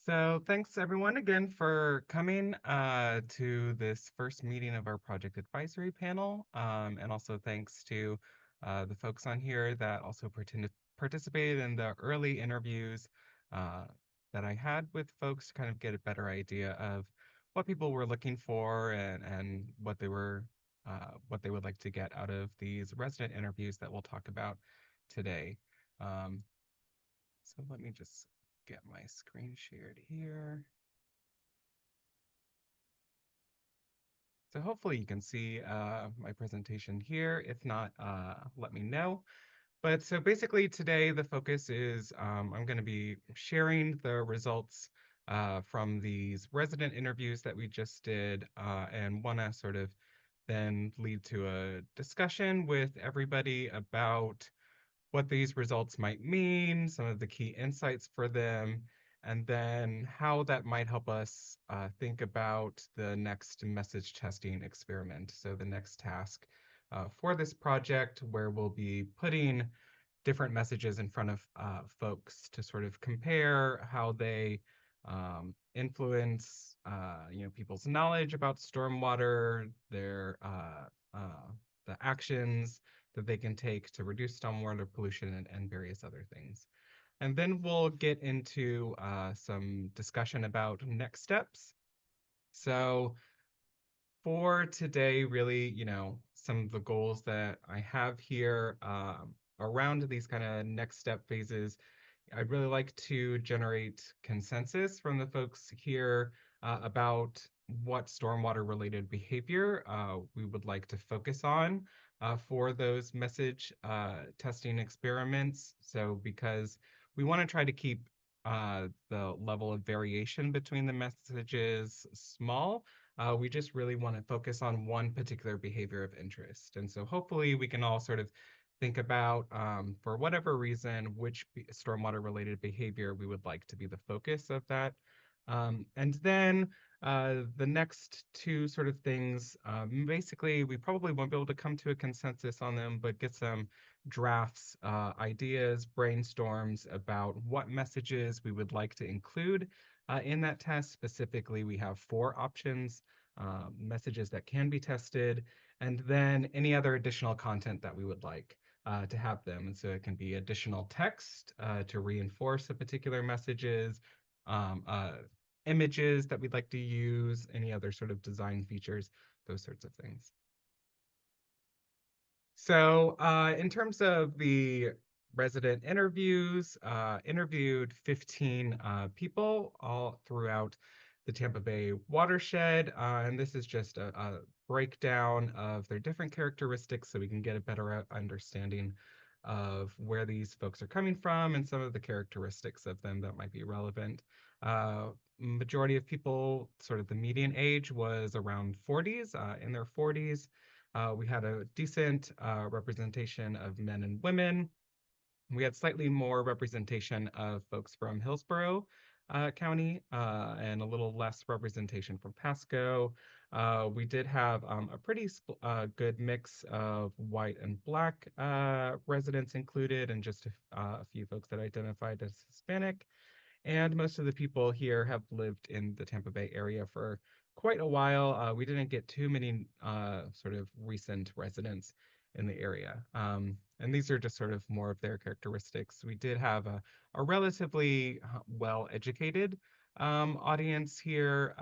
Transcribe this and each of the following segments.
So thanks everyone again for coming to this first meeting of our project advisory panel. And also thanks to the folks on here that also participated in the early interviews uh, that I had with folks to kind of get a better idea of what people were looking for and what they would like to get out of these resident interviews that we'll talk about today. Um, so let me just get my screen shared here. So hopefully you can see my presentation here. If not, let me know. But so basically today the focus is I'm going to be sharing the results from these resident interviews that we just did and want to sort of then lead to a discussion with everybody about what these results might mean, some of the key insights for them, and then how that might help us think about the next message testing experiment. So the next task for this project where we'll be putting different messages in front of folks to sort of compare how they influence people's knowledge about stormwater, their the actions that they can take to reduce stormwater pollution and various other things. And then we'll get into some discussion about next steps. So for today, really, some of the goals that I have here around these kind of next step phases, I'd really like to generate consensus from the folks here about what stormwater related behavior we would like to focus on for those message testing experiments. So because we want to try to keep the level of variation between the messages small, we just really want to focus on one particular behavior of interest. And so hopefully we can all sort of think about, for whatever reason, which stormwater related behavior we would like to be the focus of that. And then the next two sort of things, basically, we probably won't be able to come to a consensus on them, but get some drafts, ideas, brainstorms about what messages we would like to include in that test. Specifically, we have four options, messages that can be tested, and then any other additional content that we would like to have them. And so it can be additional text to reinforce the particular messages, um, uh, images that we'd like to use, any other sort of design features, those sorts of things. So in terms of the resident interviews, interviewed 15 people all throughout the Tampa Bay watershed. And this is just a breakdown of their different characteristics so we can get a better understanding of where these folks are coming from and some of the characteristics of them that might be relevant. Majority of people, sort of the median age was around 40s, in their 40s. We had a decent representation of men and women. We had slightly more representation of folks from Hillsborough County and a little less representation from Pasco. We did have a pretty good mix of white and black residents included, and just a few folks that identified as Hispanic. And most of the people here have lived in the Tampa Bay area for quite a while. We didn't get too many sort of recent residents in the area. And these are just sort of more of their characteristics. We did have a relatively well-educated audience here,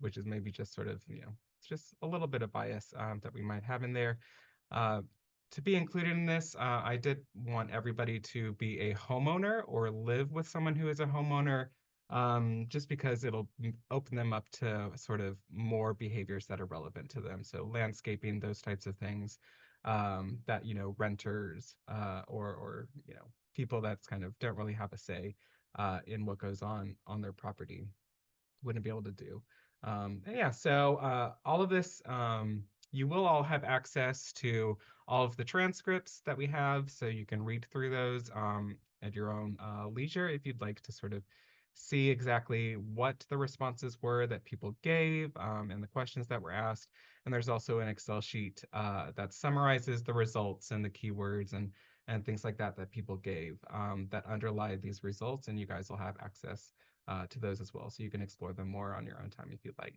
which is maybe just sort of, it's just a little bit of bias that we might have in there. Uh, to be included in this, I did want everybody to be a homeowner or live with someone who is a homeowner, just because it'll open them up to sort of more behaviors that are relevant to them. So landscaping, those types of things, that, renters or, people that's kind of don't really have a say in what goes on their property wouldn't be able to do. And yeah, so all of this, you will all have access to all of the transcripts that we have, so you can read through those at your own leisure if you'd like to sort of see exactly what the responses were that people gave and the questions that were asked. And there's also an Excel sheet that summarizes the results and the keywords and things like that that people gave that underlie these results, and you guys will have access to those as well. So you can explore them more on your own time if you'd like.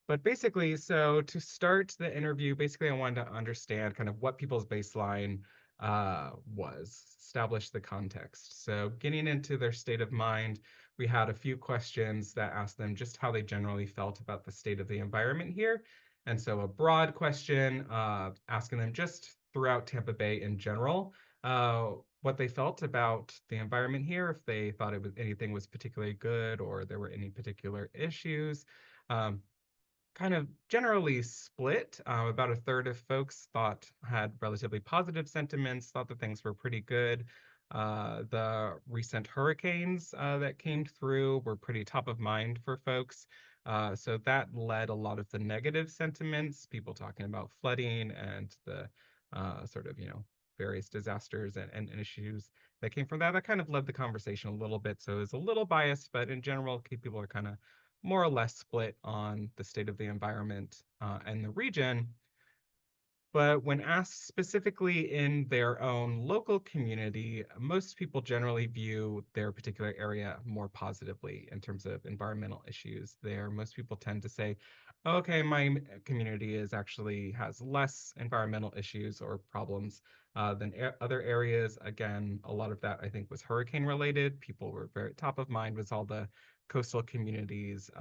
But basically, so to start the interview, basically, I wanted to understand kind of what people's baseline was, establish the context. So, getting into their state of mind, we had a few questions that asked them just how they generally felt about the state of the environment here. And so, a broad question asking them just throughout Tampa Bay in general, what they felt about the environment here, if they thought anything was particularly good or there were any particular issues. Um, Kind of generally split. About a third of folks thought had relatively positive sentiments, thought that things were pretty good. The recent hurricanes that came through were pretty top of mind for folks. So that led a lot of the negative sentiments, people talking about flooding and the sort of, various disasters and issues that came from that. That kind of led the conversation a little bit. So it was a little biased, but in general, people are kind of more or less split on the state of the environment and the region. But when asked specifically in their own local community, most people generally view their particular area more positively in terms of environmental issues there. Most people tend to say, okay, my community is actually has less environmental issues or problems than other areas. Again, a lot of that I think was hurricane related. People were very top of mind was all the coastal communities,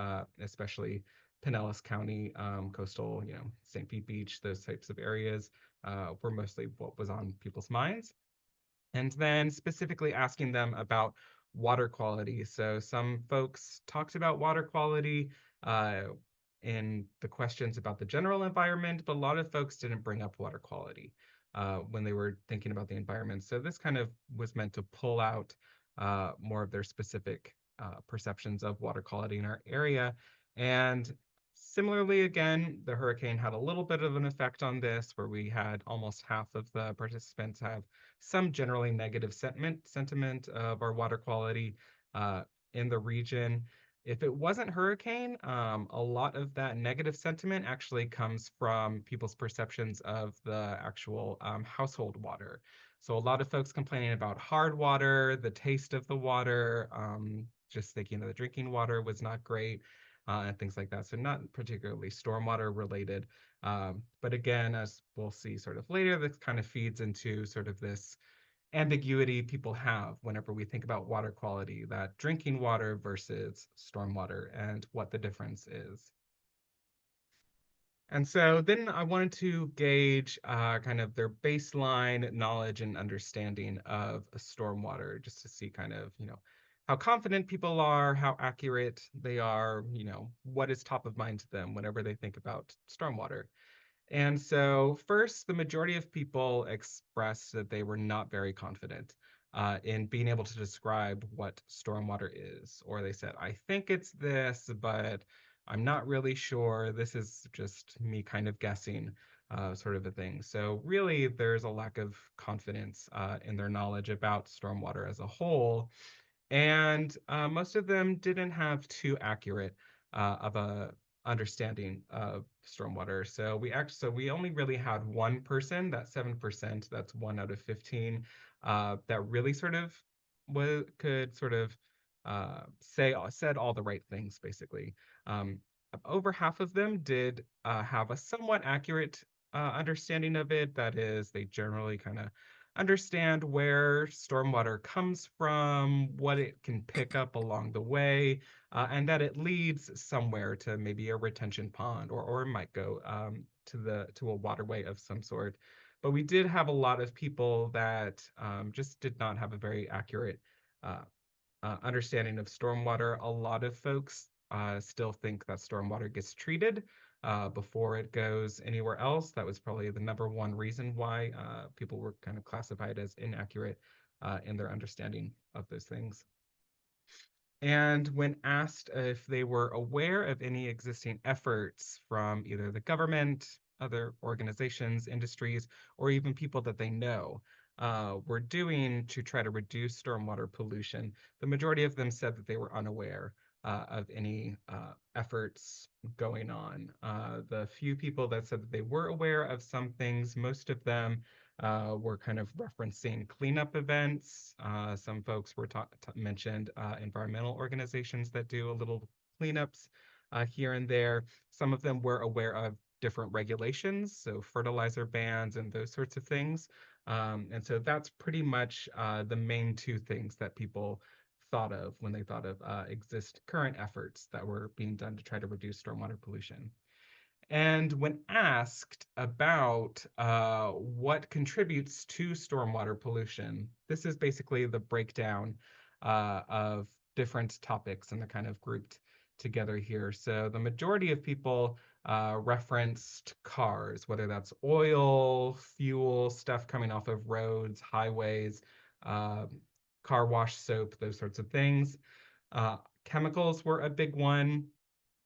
especially Pinellas County, coastal, St. Pete Beach, those types of areas were mostly what was on people's minds. And then specifically asking them about water quality. So some folks talked about water quality uh, in the questions about the general environment, but a lot of folks didn't bring up water quality when they were thinking about the environment. So this kind of was meant to pull out more of their specific perceptions of water quality in our area. And similarly, again, the hurricane had a little bit of an effect on this, where we had almost half of the participants have some generally negative sentiment of our water quality uh, in the region. If it wasn't hurricane, a lot of that negative sentiment actually comes from people's perceptions of the actual household water. So a lot of folks complaining about hard water, the taste of the water, just thinking that the drinking water was not great, and things like that. So not particularly stormwater related. But again, as we'll see sort of later, this kind of feeds into sort of this ambiguity people have whenever we think about water quality, that drinking water versus stormwater and what the difference is. And so then I wanted to gauge kind of their baseline knowledge and understanding of stormwater, just to see kind of, how confident people are, how accurate they are, what is top of mind to them whenever they think about stormwater. And so, first, the majority of people expressed that they were not very confident in being able to describe what stormwater is. Or they said, I think it's this, but I'm not really sure. This is just me kind of guessing, sort of a thing. So, really, there's a lack of confidence in their knowledge about stormwater as a whole. And most of them didn't have too accurate of a understanding of stormwater. So we only really had one person, that 7%, that's 1 out of 15, that really sort of could sort of said all the right things basically. Um, Over half of them did have a somewhat accurate understanding of it. That is, they generally kind of understand where stormwater comes from, what it can pick up along the way, and that it leads somewhere to maybe a retention pond or it might go to a waterway of some sort. But we did have a lot of people that just did not have a very accurate uh, understanding of stormwater. A lot of folks still think that stormwater gets treated before it goes anywhere else. That was probably the number one reason why people were kind of classified as inaccurate in their understanding of those things. And when asked if they were aware of any existing efforts from either the government, other organizations, industries, or even people that they know were doing to try to reduce stormwater pollution, the majority of them said that they were unaware of any efforts going on. The few people that said that they were aware of some things, most of them were kind of referencing cleanup events. Some folks were mentioned environmental organizations that do a little cleanups here and there. Some of them were aware of different regulations, so fertilizer bans and those sorts of things. And so that's pretty much the main two things that people thought of when they thought of current efforts that were being done to try to reduce stormwater pollution. And when asked about what contributes to stormwater pollution, this is basically the breakdown of different topics, and they're kind of grouped together here. So the majority of people referenced cars, whether that's oil, fuel, stuff coming off of roads, highways, uh, car wash soap, those sorts of things. Chemicals were a big one.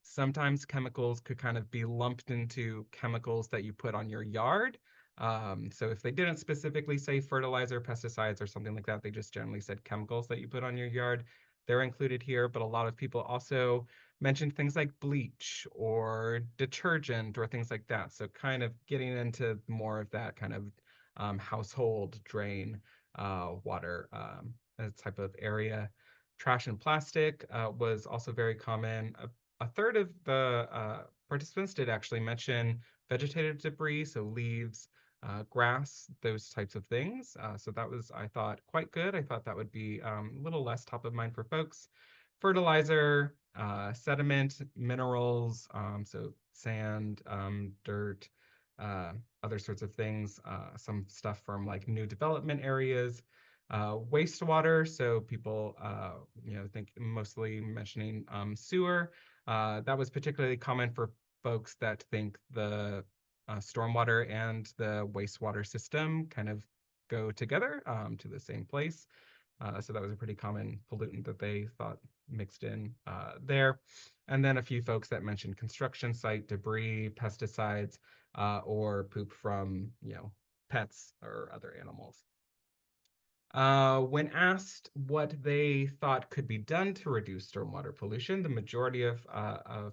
Sometimes chemicals could kind of be lumped into chemicals that you put on your yard. So if they didn't specifically say fertilizer, pesticides, or something like that, they just generally said chemicals that you put on your yard. They're included here, but a lot of people also mentioned things like bleach or detergent or things like that. So kind of getting into more of that kind of household drain water type of area. Trash and plastic was also very common. A third of the participants did actually mention vegetative debris, so leaves, grass, those types of things. So that was, I thought, quite good. I thought that would be a little less top of mind for folks. Fertilizer, sediment, minerals, so sand, dirt, uh, other sorts of things, some stuff from like new development areas, wastewater. So people, think mostly mentioning sewer. That was particularly common for folks that think the stormwater and the wastewater system kind of go together to the same place. So that was a pretty common pollutant that they thought mixed in there. And then a few folks that mentioned construction site debris, pesticides, or poop from, pets or other animals. When asked what they thought could be done to reduce stormwater pollution, the majority of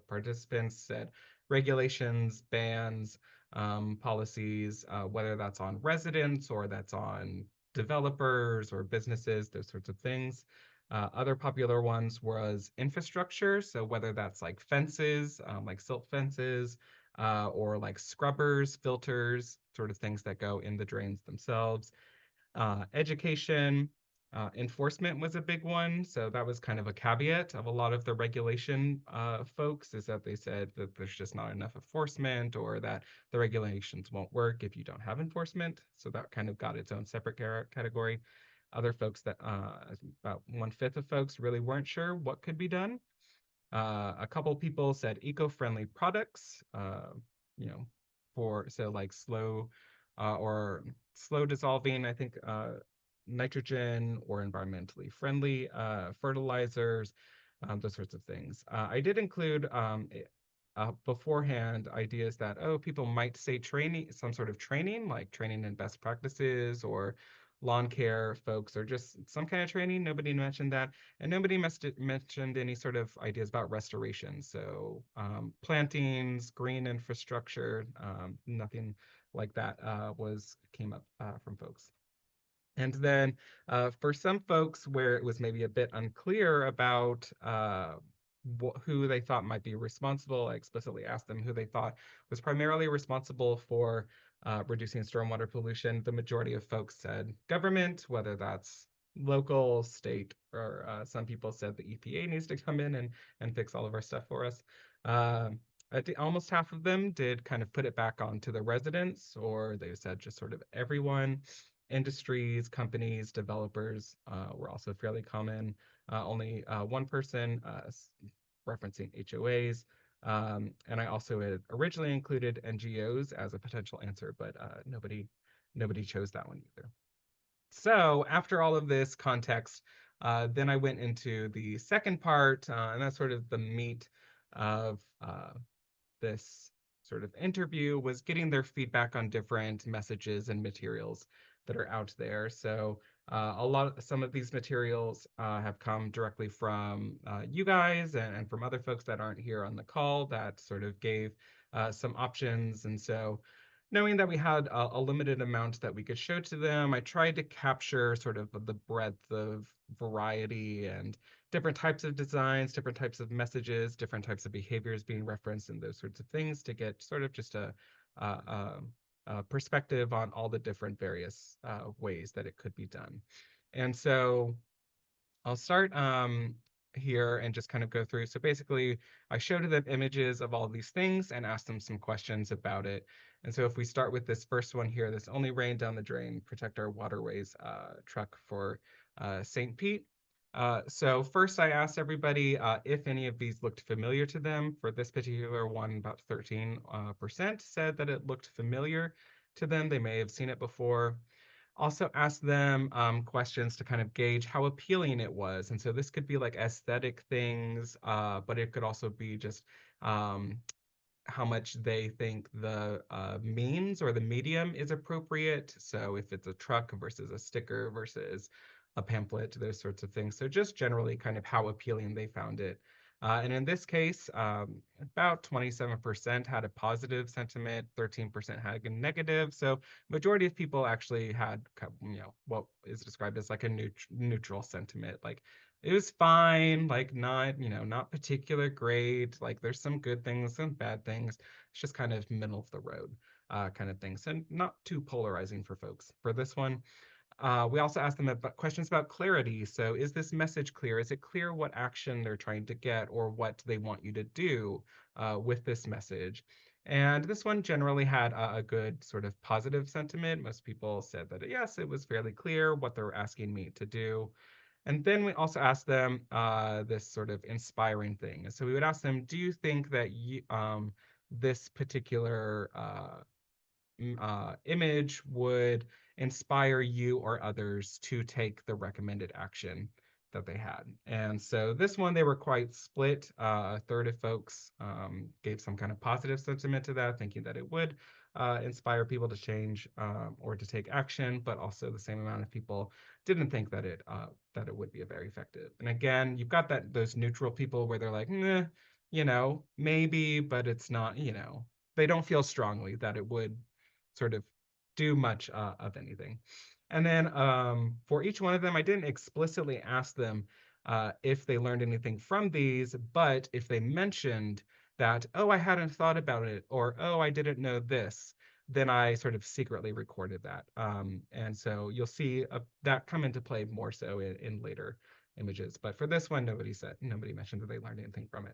participants said regulations, bans, policies, whether that's on residents or that's on developers or businesses, those sorts of things. Other popular ones was infrastructure, so whether that's like fences, like silt fences, or like scrubbers, filters, sort of things that go in the drains themselves. Education, enforcement was a big one. So that was kind of a caveat of a lot of the regulation folks, is that they said that there's just not enough enforcement, or that the regulations won't work if you don't have enforcement. So that kind of got its own separate category. Other folks that about 1/5 of folks really weren't sure what could be done. A couple people said eco-friendly products, you know, for so like or slow dissolving, I think, nitrogen or environmentally friendly fertilizers, those sorts of things. I did include beforehand ideas that, oh, people might say training, some sort of training, like training in best practices or lawn care folks, or just some kind of training. Nobody mentioned that. And nobody mentioned any sort of ideas about restoration. So plantings, green infrastructure, nothing like that came up from folks. And then for some folks where it was maybe a bit unclear about who they thought might be responsible, I explicitly asked them who they thought was primarily responsible for reducing stormwater pollution. The majority of folks said government, whether that's local, state, or some people said the EPA needs to come in and fix all of our stuff for us. I think almost half of them did kind of put it back onto the residents, or they said just sort of everyone. Industries, companies, developers were also fairly common. Only one person referencing HOAs. And I also had originally included NGOs as a potential answer, but nobody chose that one either. So after all of this context, then I went into the second part, and that's sort of the meat of this sort of interview, was getting their feedback on different messages and materials that are out there. So some of these materials have come directly from you guys and from other folks that aren't here on the call that sort of gave some options. And so knowing that we had a limited amount that we could show to them, I tried to capture sort of the breadth of variety and different types of designs, different types of messages, different types of behaviors being referenced, and those sorts of things to get sort of just a, a, a perspective on all the different various ways that it could be done. And so I'll start here and just kind of go through. So basically, I showed them images of all these things and asked them some questions about it. And so if we start with this first one here, this only rain down the drain, protect our waterways truck for St. Pete. So first I asked everybody if any of these looked familiar to them. For this particular one, about 13% said that it looked familiar to them. They may have seen it before. Also ask them questions to kind of gauge how appealing it was. And so this could be like aesthetic things, but it could also be just um, how much they think the means or the medium is appropriate. So if it's a truck versus a sticker versus a pamphlet, those sorts of things. So just generally kind of how appealing they found it. And in this case, about 27% had a positive sentiment, 13% had a negative. So majority of people actually had, what is described as like a neutral sentiment. Like it was fine, like not, not particular great. Like there's some good things, some bad things. It's just kind of middle of the road kind of things, and not too polarizing for folks. For this one, we also asked them about questions about clarity. So is this message clear? Is it clear what action they're trying to get or what they want you to do with this message? And this one generally had a good sort of positive sentiment. Most people said that, yes, it was fairly clear what they were asking me to do. And then we also asked them this sort of inspiring thing. So we would ask them, do you think that this particular image would inspire you or others to take the recommended action that they had? And so this one, they were quite split. A third of folks gave some kind of positive sentiment to that, thinking that it would inspire people to change or to take action, but also the same amount of people didn't think that it would be very effective. And again, you've got those neutral people where they're like, nah, maybe, but it's not, they don't feel strongly that it would sort of do much of anything. And then for each one of them, I didn't explicitly ask them if they learned anything from these, but if they mentioned that, oh, I hadn't thought about it, or oh, I didn't know this, then I sort of secretly recorded that. And so you'll see that come into play more so in later images. But for this one, nobody mentioned that they learned anything from it.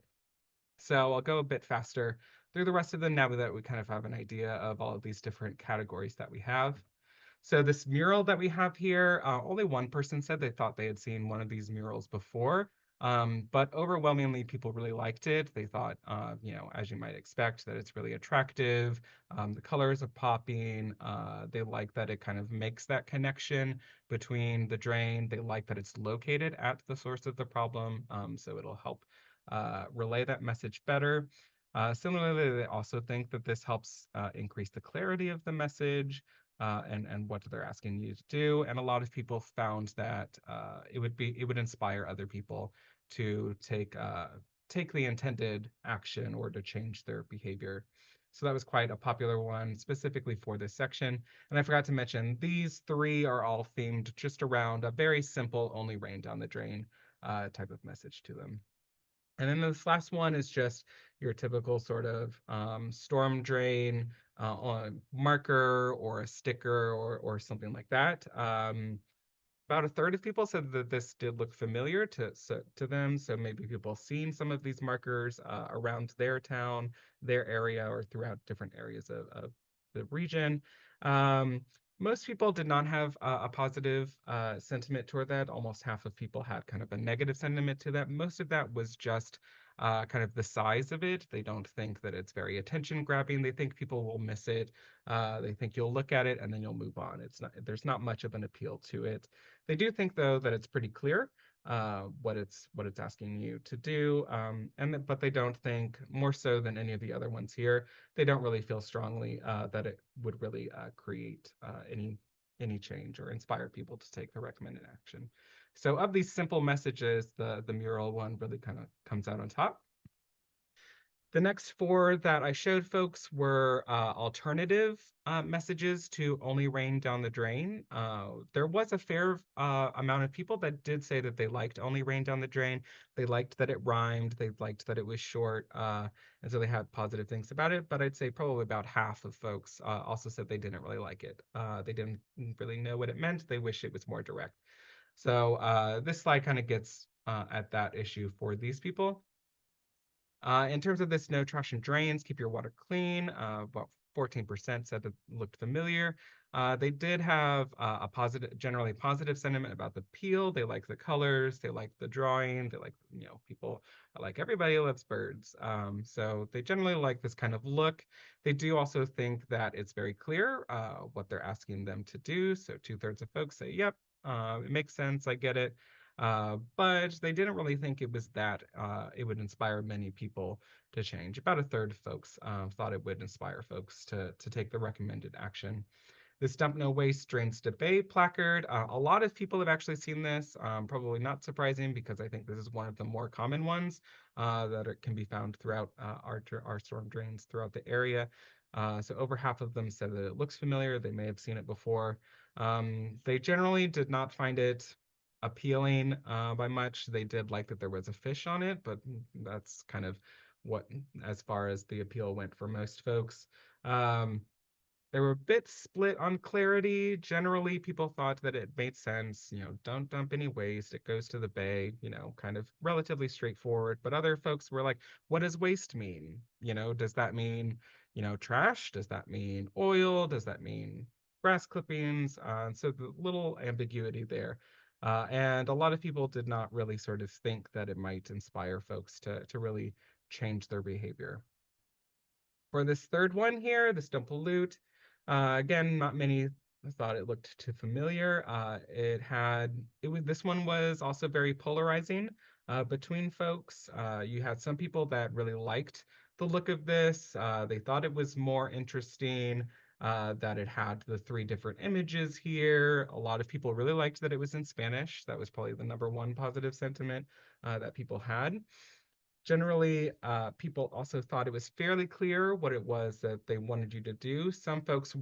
So I'll go a bit faster through the rest of them now that we kind of have an idea of all of these different categories that we have. So this mural that we have here, only one person said they thought they had seen one of these murals before, but overwhelmingly people really liked it. They thought, as you might expect, that it's really attractive. The colors are popping. They like that it kind of makes that connection between the drain. They like that it's located at the source of the problem, so it'll help relay that message better. Similarly, they also think that this helps increase the clarity of the message and what they're asking you to do. And a lot of people found that it would inspire other people to take the intended action or to change their behavior. So that was quite a popular one specifically for this section. And I forgot to mention, these three are all themed just around a very simple, only rain down the drain type of message to them. And then this last one is just your typical sort of storm drain on marker or a sticker or something like that. About a third of people said that this did look familiar to them. So maybe people seen some of these markers around their town, their area, or throughout different areas of the region. Um, Most people did not have a positive sentiment toward that. Almost half of people had kind of a negative sentiment to that. Most of that was just kind of the size of it. They don't think that it's very attention grabbing. They think people will miss it. They think you'll look at it and then you'll move on. There's not much of an appeal to it. They do think though that it's pretty clear what it's asking you to do, but they don't think, more so than any of the other ones here, they don't really feel strongly that it would really create any change or inspire people to take the recommended action. So of these simple messages, the mural one really kind of comes out on top. The next four that I showed folks were alternative messages to only rain down the drain. There was a fair amount of people that did say that they liked only rain down the drain. They liked that it rhymed. They liked that it was short. And so they had positive things about it. But I'd say probably about half of folks also said they didn't really like it. They didn't really know what it meant. They wish it was more direct. So this slide kind of gets at that issue for these people. In terms of this, no trash and drains, keep your water clean. About 14% said that looked familiar. They did have a positive, generally positive sentiment about the peel. They like the colors, they like the drawing, they like, people like everybody loves birds. So they generally like this kind of look. They do also think that it's very clear what they're asking them to do. So 2/3 of folks say, yep, it makes sense, I get it. But they didn't really think it was that it would inspire many people to change. About a third of folks thought it would inspire folks to take the recommended action. This Dump No Waste Drains Debate placard, a lot of people have actually seen this, probably not surprising because I think this is one of the more common ones can be found throughout our storm drains throughout the area. So over half of them said that it looks familiar. They may have seen it before. They generally did not find it appealing by much. They did like that there was a fish on it, but that's kind of what, as far as the appeal went for most folks. Um, they were a bit split on clarity. Generally, people thought that it made sense. Don't dump any waste. It goes to the bay, kind of relatively straightforward. But other folks were like, what does waste mean? Does that mean, trash? Does that mean oil? Does that mean grass clippings? So the little ambiguity there. And a lot of people did not really sort of think that it might inspire folks to really change their behavior. For this third one here, the Don't Pollute, again, not many thought it looked too familiar. This one was also very polarizing between folks. You had some people that really liked the look of this. They thought it was more interesting, that it had the three different images here. A lot of people really liked that it was in Spanish. That was probably the number one positive sentiment that people had. Generally, people also thought it was fairly clear what it was that they wanted you to do. Some folks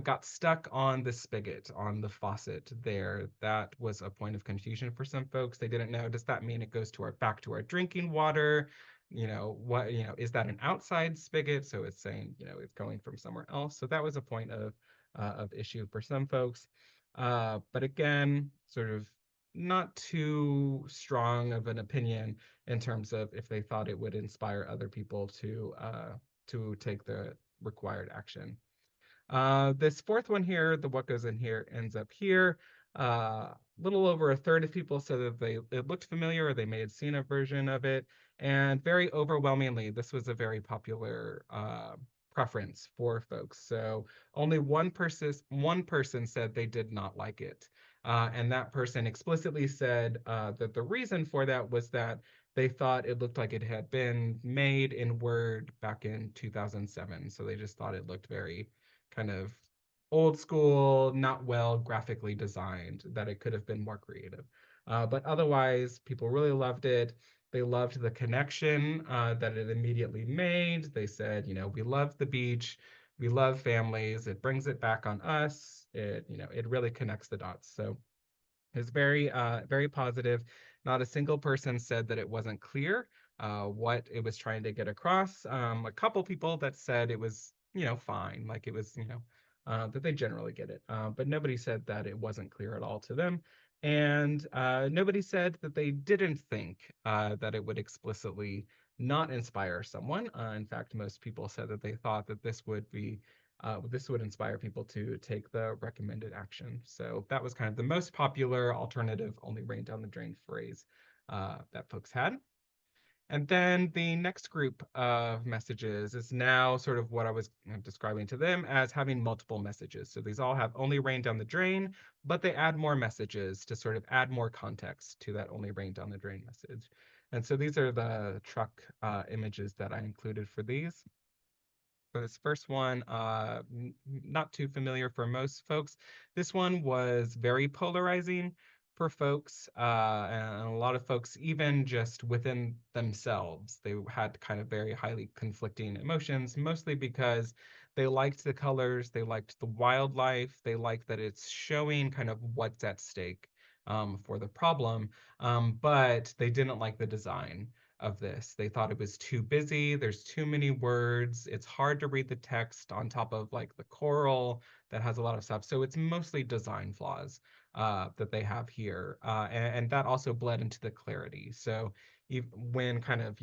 got stuck on the spigot, on the faucet there. That was a point of confusion for some folks. They didn't know, does that mean it goes back to our drinking water? Is that an outside spigot? So it's saying, it's going from somewhere else. So that was a point of issue for some folks. But again, sort of not too strong of an opinion in terms of if they thought it would inspire other people to take the required action. This fourth one here, the what goes in here ends up here. Little over a third of people said that it looked familiar or they may have seen a version of it. And very overwhelmingly, this was a very popular preference for folks. So only one person said they did not like it. And that person explicitly said that the reason for that was that they thought it looked like it had been made in Word back in 2007. So they just thought it looked very kind of old school, not well graphically designed, that it could have been more creative. But otherwise, people really loved it. They loved the connection that it immediately made. They said, we love the beach. We love families. It brings it back on us. It really connects the dots. So it's very positive. Not a single person said that it wasn't clear what it was trying to get across. A couple people that said it was, fine, like it was, that they generally get it. But nobody said that it wasn't clear at all to them. And nobody said that they didn't think that it would explicitly not inspire someone. In fact, most people said that they thought that this would inspire people to take the recommended action. So that was kind of the most popular alternative only rain down the drain phrase that folks had. And then the next group of messages is now sort of what I was describing to them as having multiple messages. So these all have only rain down the drain, but they add more messages to sort of add more context to that only rain down the drain message. And so these are the truck images that I included for these. For this first one, not too familiar for most folks. This one was very polarizing. for folks, and a lot of folks, even just within themselves, they had kind of very highly conflicting emotions, mostly because they liked the colors, they liked the wildlife, they liked that it's showing kind of what's at stake for the problem, but they didn't like the design of this. They thought it was too busy, there's too many words, it's hard to read the text on top of like the choral that has a lot of stuff. So it's mostly design flaws that they have here, and that also bled into the clarity. So when kind of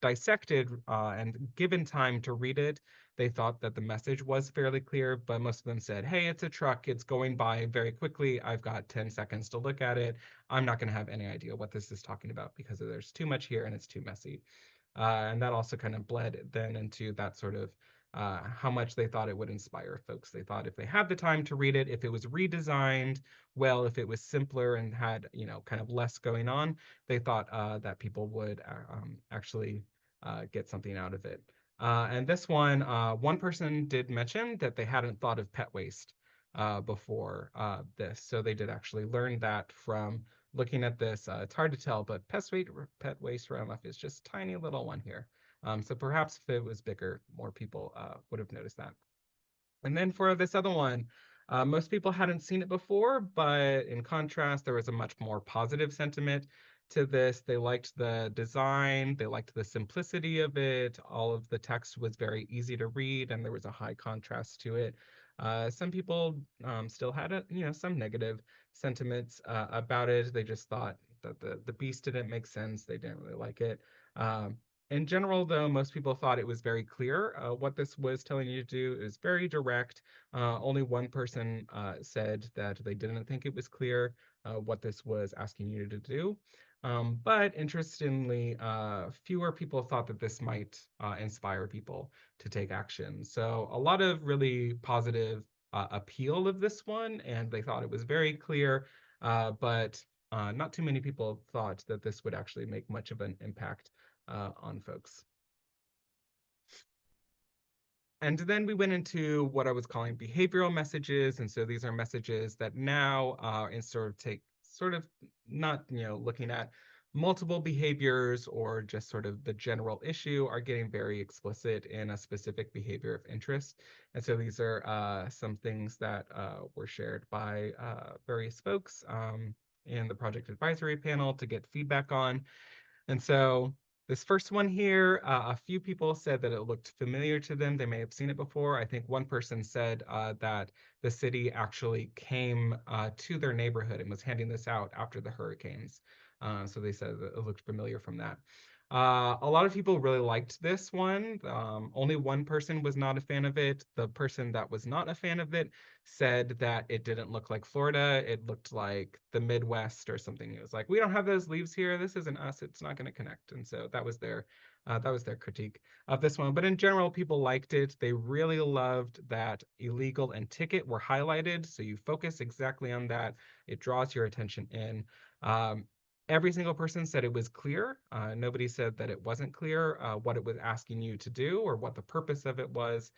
dissected and given time to read it, they thought that the message was fairly clear, but most of them said, "Hey, it's a truck. It's going by very quickly. I've got 10 seconds to look at it. I'm not going to have any idea what this is talking about because there's too much here and it's too messy." And that also kind of bled then into that sort of how much they thought it would inspire folks. They thought if they had the time to read it, if it was redesigned well, if it was simpler and had, kind of less going on, they thought that people would actually get something out of it. And this one person did mention that they hadn't thought of pet waste before this. So they did actually learn that from looking at this. It's hard to tell, but pet waste runoff is just a tiny little one here. So perhaps if it was bigger, more people would have noticed that. And then for this other one, most people hadn't seen it before, but in contrast, there was a much more positive sentiment to this. They liked the design, they liked the simplicity of it. All of the text was very easy to read, and there was a high contrast to it. Some people still had some negative sentiments about it. They just thought that the beast didn't make sense. They didn't really like it. In general, though, most people thought it was very clear what this was telling you to do. It was very direct. Only one person said that they didn't think it was clear what this was asking you to do. But interestingly, fewer people thought that this might inspire people to take action. So a lot of really positive appeal of this one, and they thought it was very clear, but not too many people thought that this would actually make much of an impact on folks. And then we went into what I was calling behavioral messages. And so these are messages that now and sort of not, looking at multiple behaviors or just sort of the general issue are getting very explicit in a specific behavior of interest. And so these are some things that were shared by various folks in the project advisory panel to get feedback on. And so this first one here, a few people said that it looked familiar to them. They may have seen it before. I think one person said that the city actually came to their neighborhood and was handing this out after the hurricanes. So they said that it looked familiar from that. A lot of people really liked this one. Only one person was not a fan of it. The person that was not a fan of it said that it didn't look like Florida. It looked like the Midwest or something. It was like, we don't have those leaves here. This isn't us. It's not going to connect. And so that was their critique of this one. But in general, people liked it. They really loved that illegal and ticket were highlighted. So you focus exactly on that. It draws your attention in. Every single person said it was clear. Nobody said that it wasn't clear what it was asking you to do or what the purpose of it was.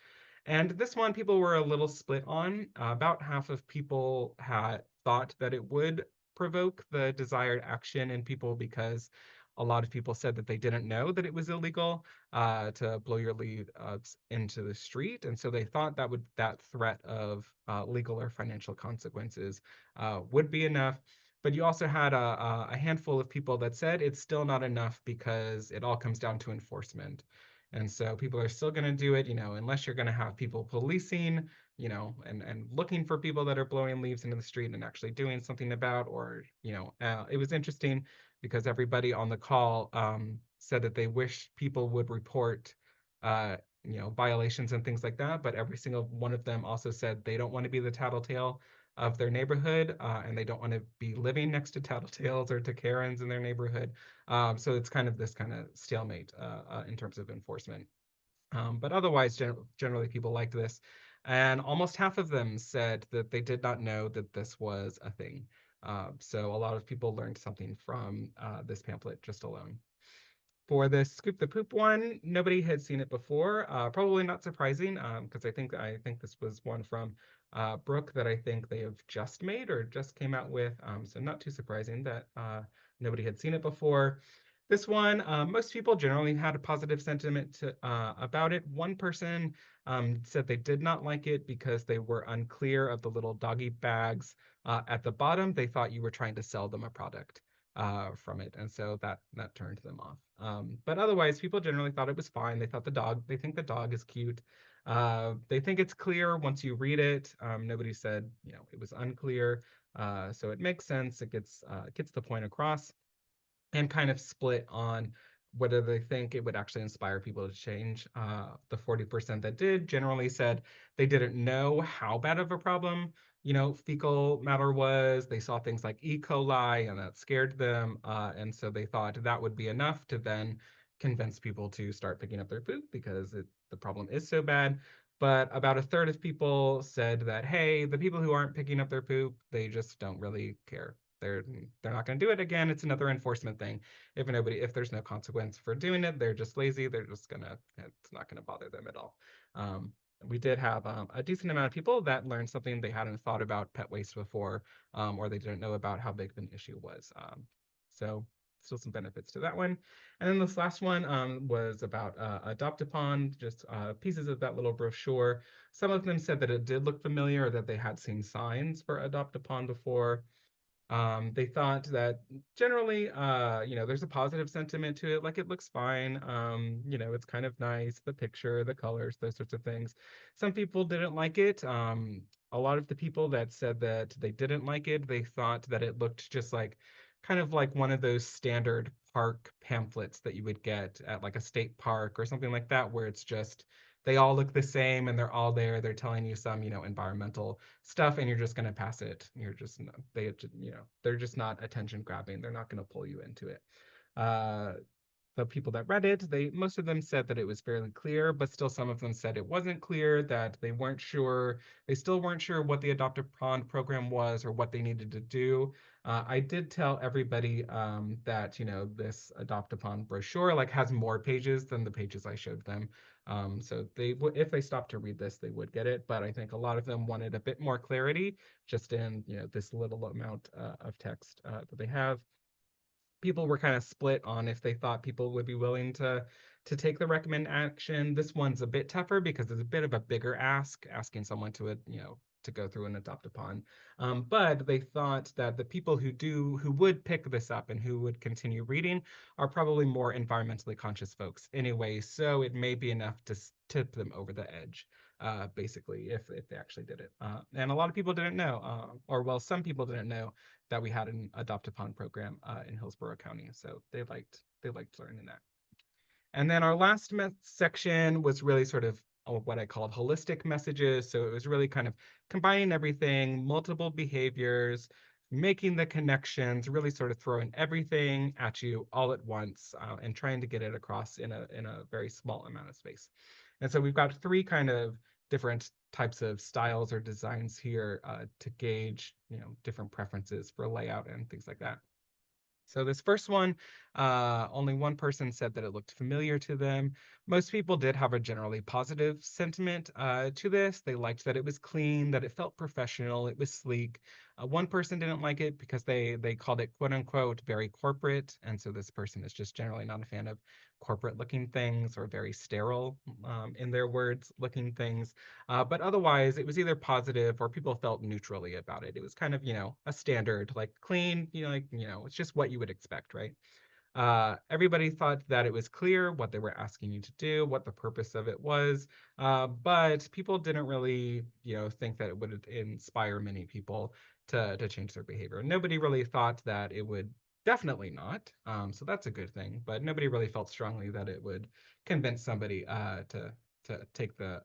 And this one, people were a little split on. About half of people had thought that it would provoke the desired action in people because a lot of people said that they didn't know that it was illegal to blow your lead into the street, and so they thought that threat of legal or financial consequences would be enough. But you also had a handful of people that said it's still not enough because it all comes down to enforcement. And so people are still going to do it, unless you're going to have people policing, and looking for people that are blowing leaves into the street and actually doing something about, or, it was interesting because everybody on the call said that they wish people would report, violations and things like that. But every single one of them also said they don't want to be the tattletale of their neighborhood, and they don't want to be living next to tattletales or to Karens in their neighborhood. So it's kind of this kind of stalemate in terms of enforcement. But otherwise, generally, people liked this. And almost half of them said that they did not know that this was a thing. So a lot of people learned something from this pamphlet just alone. For the Scoop the Poop one, nobody had seen it before. Probably not surprising, because I think this was one from Brooke that I think they have just made or just came out with. So not too surprising that nobody had seen it before. This one, most people generally had a positive sentiment about it. One person said they did not like it because they were unclear of the little doggy bags at the bottom. They thought you were trying to sell them a product from it, and so that turned them off. But otherwise, people generally thought it was fine. They think the dog is cute. They think it's clear once you read it. Nobody said, it was unclear. So it makes sense. It gets the point across, and kind of split on whether they think it would actually inspire people to change. The 40% that did generally said they didn't know how bad of a problem, fecal matter was. They saw things like E. coli, and that scared them. And so they thought that would be enough to then convince people to start picking up their poop because the problem is so bad. But about a third of people said that, hey, the people who aren't picking up their poop, they just don't really care. They're not going to do it again. It's another enforcement thing. If there's no consequence for doing it, they're just lazy. It's not gonna bother them at all. Um, we did have a decent amount of people that learned something they hadn't thought about pet waste before, or they didn't know about how big of an issue was. So still some benefits to that one. And then this last one was about Adopt a Pond, just pieces of that little brochure. Some of them said that it did look familiar, or that they had seen signs for Adopt a Pond before. They thought that generally, there's a positive sentiment to it, like it looks fine. It's kind of nice, the picture, the colors, those sorts of things. Some people didn't like it. A lot of the people that said that they didn't like it, they thought that it looked just like kind of like one of those standard park pamphlets that you would get at like a state park or something like that, where it's just they all look the same and they're all there. They're telling you some, environmental stuff, and you're just going to pass it. They're just not attention grabbing. They're not going to pull you into it. Uh, the people that read it, most of them said that it was fairly clear, but still some of them said it wasn't clear, that they weren't sure. They still weren't sure what the Adopt a Pond program was or what they needed to do. I did tell everybody that this Adopt a Pond brochure like has more pages than the pages I showed them. So if they stopped to read this, they would get it. But I think a lot of them wanted a bit more clarity just in this little amount of text that they have. People were kind of split on if they thought people would be willing to take the recommend action. This one's a bit tougher because it's a bit of a bigger asking someone to go through and adopt upon. But they thought that the people who would pick this up and who would continue reading are probably more environmentally conscious folks anyway. So it may be enough to tip them over the edge. Basically, if they actually did it, and a lot of people didn't know, or well, some people didn't know that we had an Adopt a Pond program in Hillsborough County. So they liked learning that. And then our last section was really sort of what I called holistic messages. So it was really kind of combining everything, multiple behaviors, making the connections, really sort of throwing everything at you all at once, and trying to get it across in a very small amount of space. And so we've got three kind of different types of styles or designs here to gauge, different preferences for layout and things like that. So this first one, only one person said that it looked familiar to them. Most people did have a generally positive sentiment to this. They liked that it was clean, that it felt professional, it was sleek. One person didn't like it because they called it quote unquote very corporate, and so this person is just generally not a fan of corporate looking things or very sterile, in their words, looking things. But otherwise, it was either positive or people felt neutrally about it. It was kind of, a standard, like clean, it's just what you would expect, right? Everybody thought that it was clear what they were asking you to do, what the purpose of it was, but people didn't really, think that it would inspire many people to change their behavior. Nobody really thought that it would. Definitely not. So that's a good thing. But nobody really felt strongly that it would convince somebody to take the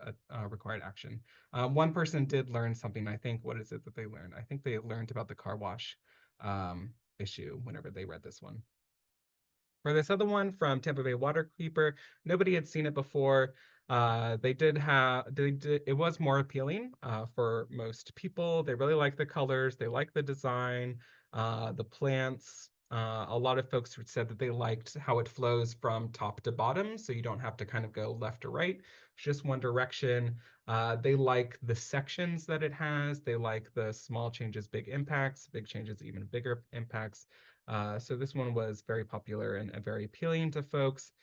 required action. One person did learn something. I think, what is it that they learned? I think they learned about the car wash issue whenever they read this one. For this other one from Tampa Bay Waterkeeper, nobody had seen it before. It was more appealing for most people. They really like the colors, they like the design, the plants. A lot of folks said that they liked how it flows from top to bottom, so you don't have to kind of go left or right. It's just one direction. They like the sections that it has. They like the small changes, big impacts, big changes, even bigger impacts. So this one was very popular and very appealing to folks.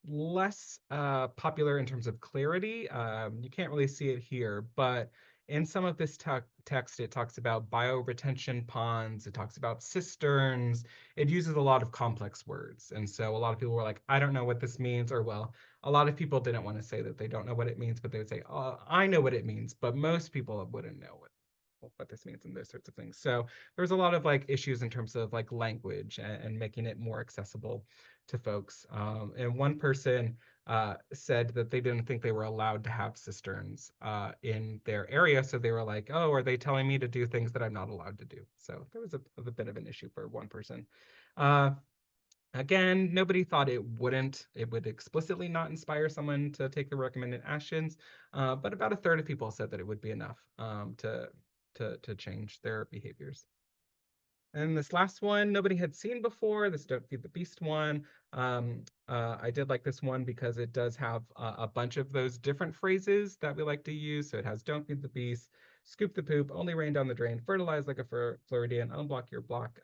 Less popular in terms of clarity. You can't really see it here, but in some of this text, it talks about bioretention ponds, it talks about cisterns, it uses a lot of complex words. And so a lot of people were like, I don't know what this means, or well, a lot of people didn't want to say that they don't know what it means, but they would say, oh, I know what it means, but most people wouldn't know what this means and those sorts of things. So there's a lot of like issues in terms of like language and making it more accessible to folks. And one person said that they didn't think they were allowed to have cisterns in their area. So they were like, oh, are they telling me to do things that I'm not allowed to do? So there was a bit of an issue for one person. Uh, Again, nobody thought it would explicitly not inspire someone to take the recommended actions, but about a third of people said that it would be enough to change their behaviors. And this last one, nobody had seen before, this Don't Feed the Beast one. I did like this one because it does have a bunch of those different phrases that we like to use. So it has Don't Feed the Beast, Scoop the Poop, Only Rain Down the Drain, Fertilize Like a Floridian, Unblock Your Block.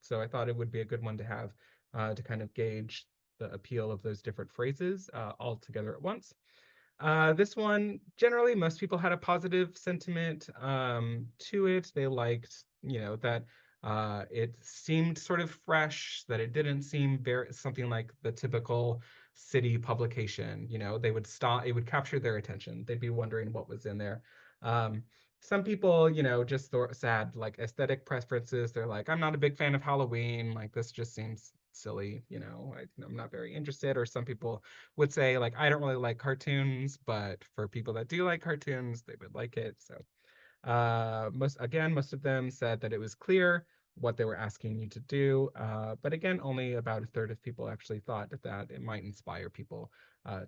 So I thought it would be a good one to have to kind of gauge the appeal of those different phrases all together at once. This one, generally, most people had a positive sentiment to it. They liked, that it seemed sort of fresh, that it didn't seem very something like the typical city publication. They would stop, it would capture their attention. They'd be wondering what was in there. Um, some people, just sad, like aesthetic preferences. They're like, I'm not a big fan of Halloween. Like, this just seems silly. I'm not very interested. Or some people would say like I don't really like cartoons, but for people that do like cartoons, they would like it. So most of them said that it was clear what they were asking you to do. But again, only about a third of people actually thought that it might inspire people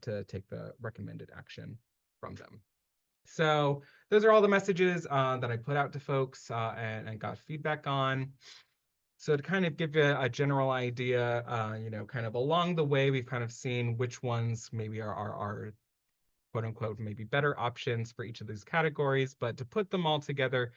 to take the recommended action from them. So those are all the messages that I put out to folks and got feedback on. So to kind of give you a general idea, kind of along the way, we've kind of seen which ones maybe are quote unquote maybe better options for each of these categories. But to put them all together,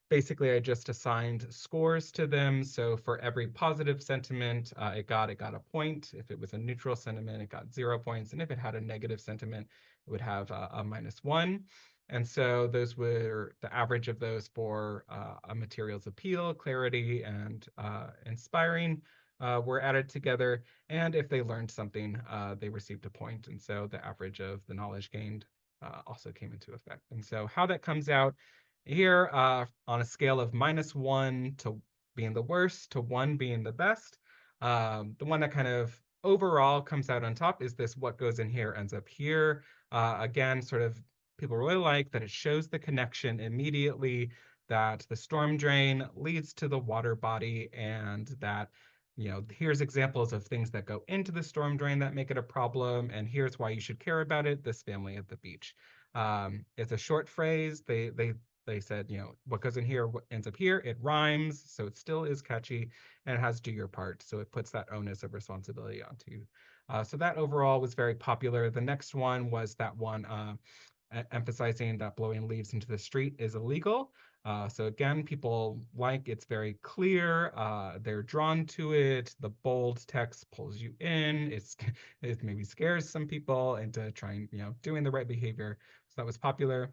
basically I just assigned scores to them. So for every positive sentiment, it got a point. If it was a neutral sentiment, it got 0 points. And if it had a negative sentiment, it would have a -1. And so those were the average of those for a material's appeal, clarity, and inspiring were added together. And if they learned something, they received a point. And so the average of the knowledge gained also came into effect. And so how that comes out here on a scale of -1 to being the worst to 1 being the best, the one that kind of overall comes out on top is this what goes in here ends up here. Again, sort of people really like that it shows the connection immediately, that the storm drain leads to the water body, and that here's examples of things that go into the storm drain that make it a problem, and here's why you should care about it, this family at the beach. It's a short phrase. They said, what goes in here, what ends up here, it rhymes, so it still is catchy, and it has do your part. So it puts that onus of responsibility onto you. So that overall was very popular. The next one was that one emphasizing that blowing leaves into the street is illegal. So again, people like it's very clear. They're drawn to it. The bold text pulls you in. It maybe scares some people into trying, doing the right behavior. So that was popular.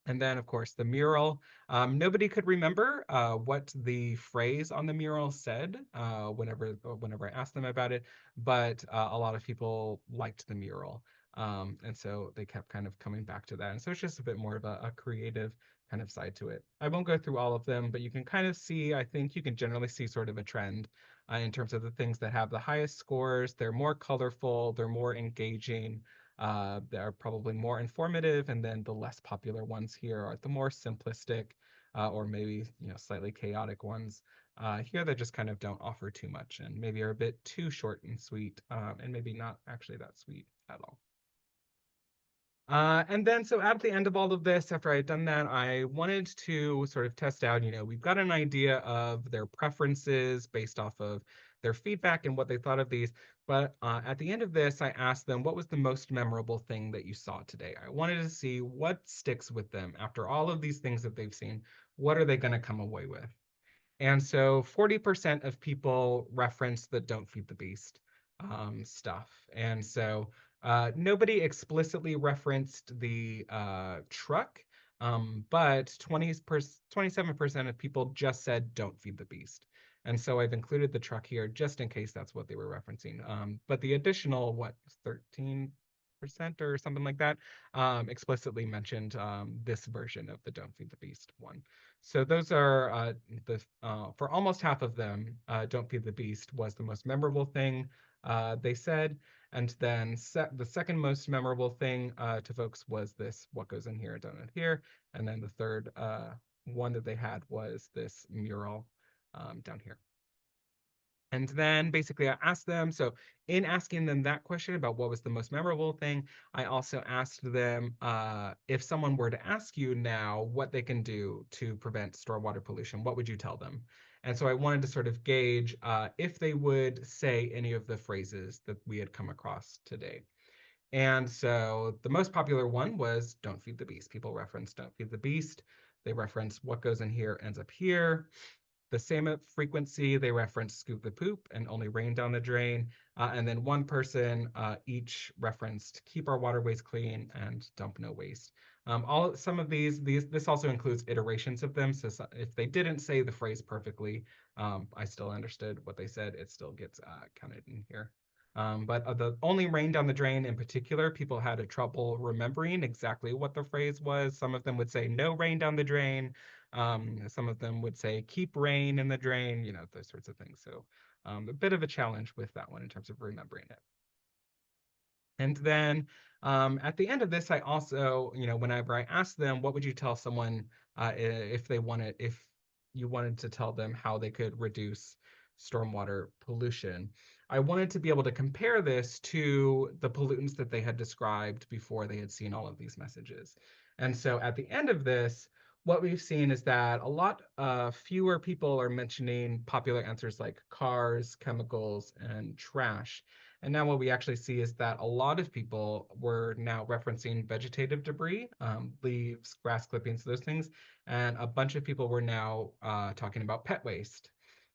And then, of course, the mural. Nobody could remember what the phrase on the mural said whenever I asked them about it, but a lot of people liked the mural. And so they kept kind of coming back to that. And so it's just a bit more of a creative kind of side to it. I won't go through all of them, but you can kind of see, I think you can generally see sort of a trend in terms of the things that have the highest scores. They're more colorful, they're more engaging, that are probably more informative, and then the less popular ones here are the more simplistic or maybe slightly chaotic ones here that just kind of don't offer too much and maybe are a bit too short and sweet and maybe not actually that sweet at all. And then, so at the end of all of this, after I had done that, I wanted to sort of test out, we've got an idea of their preferences based off of their feedback and what they thought of these. But at the end of this, I asked them, what was the most memorable thing that you saw today? I wanted to see what sticks with them after all of these things that they've seen. What are they going to come away with? And so 40% of people reference the "Don't Feed the Beast" stuff. And so nobody explicitly referenced the truck, but 27% of people just said "Don't feed the beast." And so I've included the truck here just in case that's what they were referencing. But the additional, 13% or something like that, explicitly mentioned this version of the "Don't Feed the Beast" one. So those are the for almost half of them, "Don't Feed the Beast" was the most memorable thing they said. And then the second most memorable thing to folks was this "What Goes in Here, Donut Here." And then the third one that they had was this mural down here. And then basically I asked them, so in asking them that question about what was the most memorable thing, I also asked them if someone were to ask you now what they can do to prevent stormwater pollution, what would you tell them? And so I wanted to sort of gauge if they would say any of the phrases that we had come across today. And so the most popular one was "Don't feed the beast." People reference "Don't feed the beast." They reference "What goes in here ends up here." The same frequency, they reference "Scoop the Poop" and "Only Rain Down the Drain." And then one person each referenced "Keep Our Waterways Clean" and "Dump No Waste." Some of this also includes iterations of them. So if they didn't say the phrase perfectly, I still understood what they said. It still gets counted in here. But the "Only Rain Down the Drain" in particular, people had a trouble remembering exactly what the phrase was. Some of them would say "No rain down the drain." Some of them would say "Keep rain in the drain," those sorts of things. So a bit of a challenge with that one in terms of remembering it. And then at the end of this, I also, whenever I asked them, what would you tell someone if you wanted to tell them how they could reduce stormwater pollution, I wanted to be able to compare this to the pollutants that they had described before they had seen all of these messages. And so at the end of this, what we've seen is that a lot fewer people are mentioning popular answers like cars, chemicals, and trash. And now what we actually see is that a lot of people were now referencing vegetative debris, leaves, grass clippings, those things. And a bunch of people were now talking about pet waste.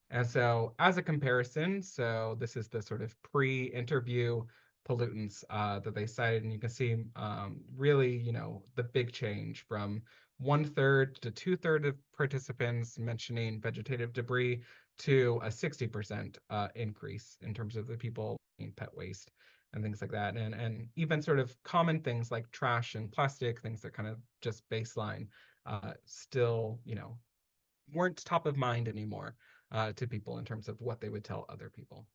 And so as a comparison, so this is the sort of pre-interview pollutants that they cited, and you can see really, the big change from 1/3 to 2/3 of participants mentioning vegetative debris to a 60% increase in terms of the people in pet waste and things like that. And even sort of common things like trash and plastic, things that kind of just baseline, still, weren't top of mind anymore to people in terms of what they would tell other people.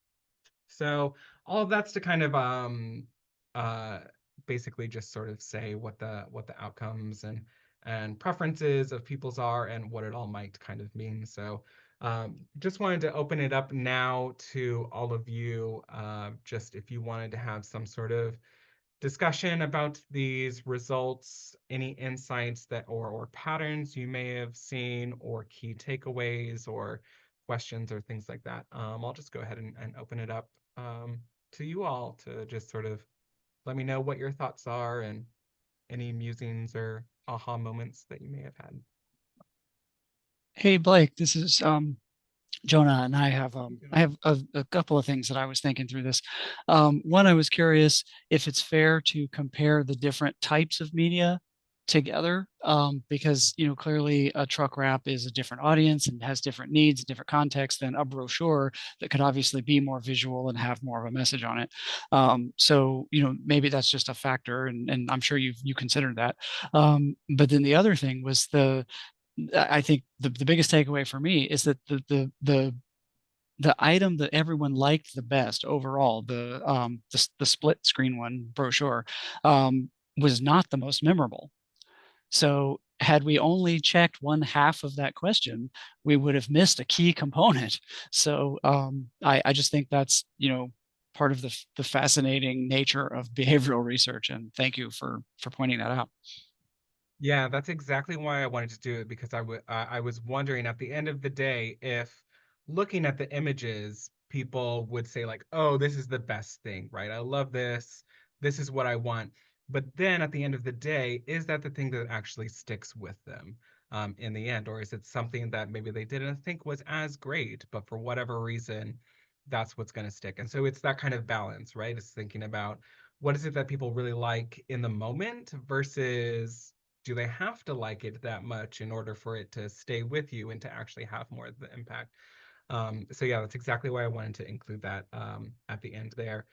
So all of that's to kind of uh, basically just sort of say what the outcomes and preferences of people's are and what it all might kind of mean. So just wanted to open it up now to all of you, just if you wanted to have some sort of discussion about these results, any insights that or patterns you may have seen, or key takeaways, or questions, or things like that. I'll just go ahead and open it up to you all to just sort of let me know what your thoughts are and any musings or aha moments that you may have had. Hey Blake, this is Jonah, and I have a couple of things that I was thinking through this. One, I was curious if it's fair to compare the different types of media together, because clearly a truck wrap is a different audience and has different needs, different context than a brochure that could obviously be more visual and have more of a message on it. So maybe that's just a factor, and I'm sure you considered that. But then the other thing was I think the biggest takeaway for me is that the item that everyone liked the best overall, the split screen one brochure, was not the most memorable. So had we only checked one half of that question, we would have missed a key component. So I just think that's part of the fascinating nature of behavioral research. And thank you for pointing that out. Yeah, that's exactly why I wanted to do it because I was wondering at the end of the day if looking at the images, people would say like, "Oh, this is the best thing, right? I love this. This is what I want." But then at the end of the day, is that the thing that actually sticks with them in the end, or is it something that maybe they didn't think was as great, but for whatever reason, that's what's going to stick? And so it's that kind of balance, right? It's thinking about what is it that people really like in the moment versus do they have to like it that much in order for it to stay with you and to actually have more of the impact? So yeah, that's exactly why I wanted to include that at the end there.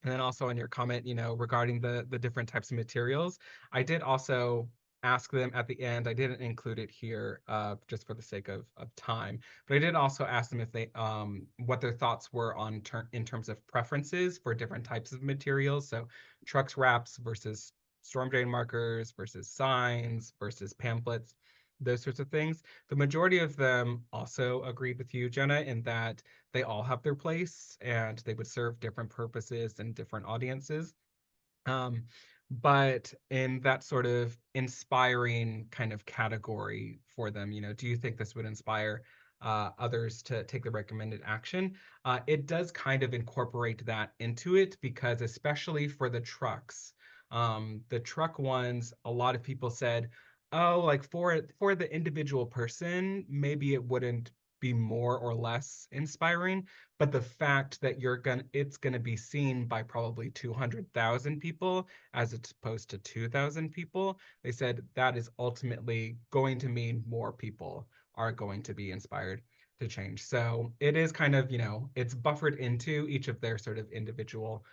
And then also on your comment, regarding the different types of materials, I did also ask them at the end. I didn't include it here just for the sake of time, but I did also ask them if they what their thoughts were on in terms of preferences for different types of materials. So trucks wraps versus storm drain markers versus signs versus pamphlets, those sorts of things. The majority of them also agreed with you, Jenna, in that they all have their place and they would serve different purposes and different audiences. Um, but in that sort of inspiring kind of category for them, do you think this would inspire others to take the recommended action? It does kind of incorporate that into it because, especially for the truck ones, a lot of people said, "Oh, like for the individual person, maybe it wouldn't be more or less inspiring, but the fact that it's gonna be seen by probably 200,000 people as opposed to 2,000 people, they said that is ultimately going to mean more people are going to be inspired to change. So it is kind of, it's buffered into each of their sort of individual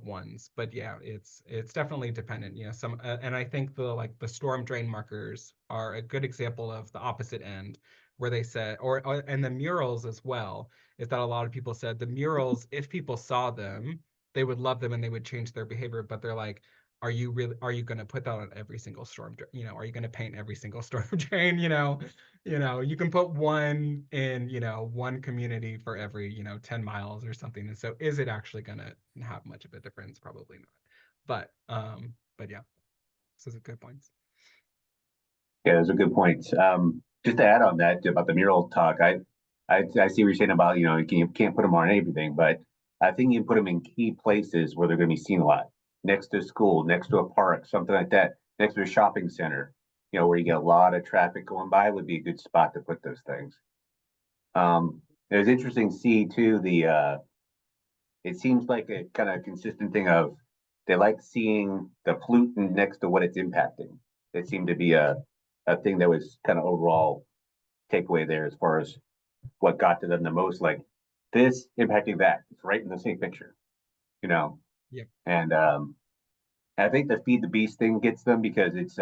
ones. But yeah, it's definitely dependent. And I think the storm drain markers are a good example of the opposite end, where they said, and the murals as well, is that a lot of people said the murals, if people saw them, they would love them and they would change their behavior. But they're like, are you going to put that on every single storm drain? Are you going to paint every single storm drain? You can put one in, one community for every, 10 miles or something. And so is it actually going to have much of a difference? Probably not. But yeah, those are good points. Yeah, those are good points. Just to add on that about the mural talk, I see what you're saying about you can't put them on everything, but I think you can put them in key places where they're going to be seen a lot, next to a school, next to a park, something like that, next to a shopping center, where you get a lot of traffic going by would be a good spot to put those things. It was interesting to see too it seems like a kind of consistent thing of they like seeing the pollutant next to what it's impacting. It seemed to be a thing that was kind of overall takeaway there as far as what got to them the most. Like this impacting that, it's right in the same picture, you know. Yep. And I think the feed the beast thing gets them because it's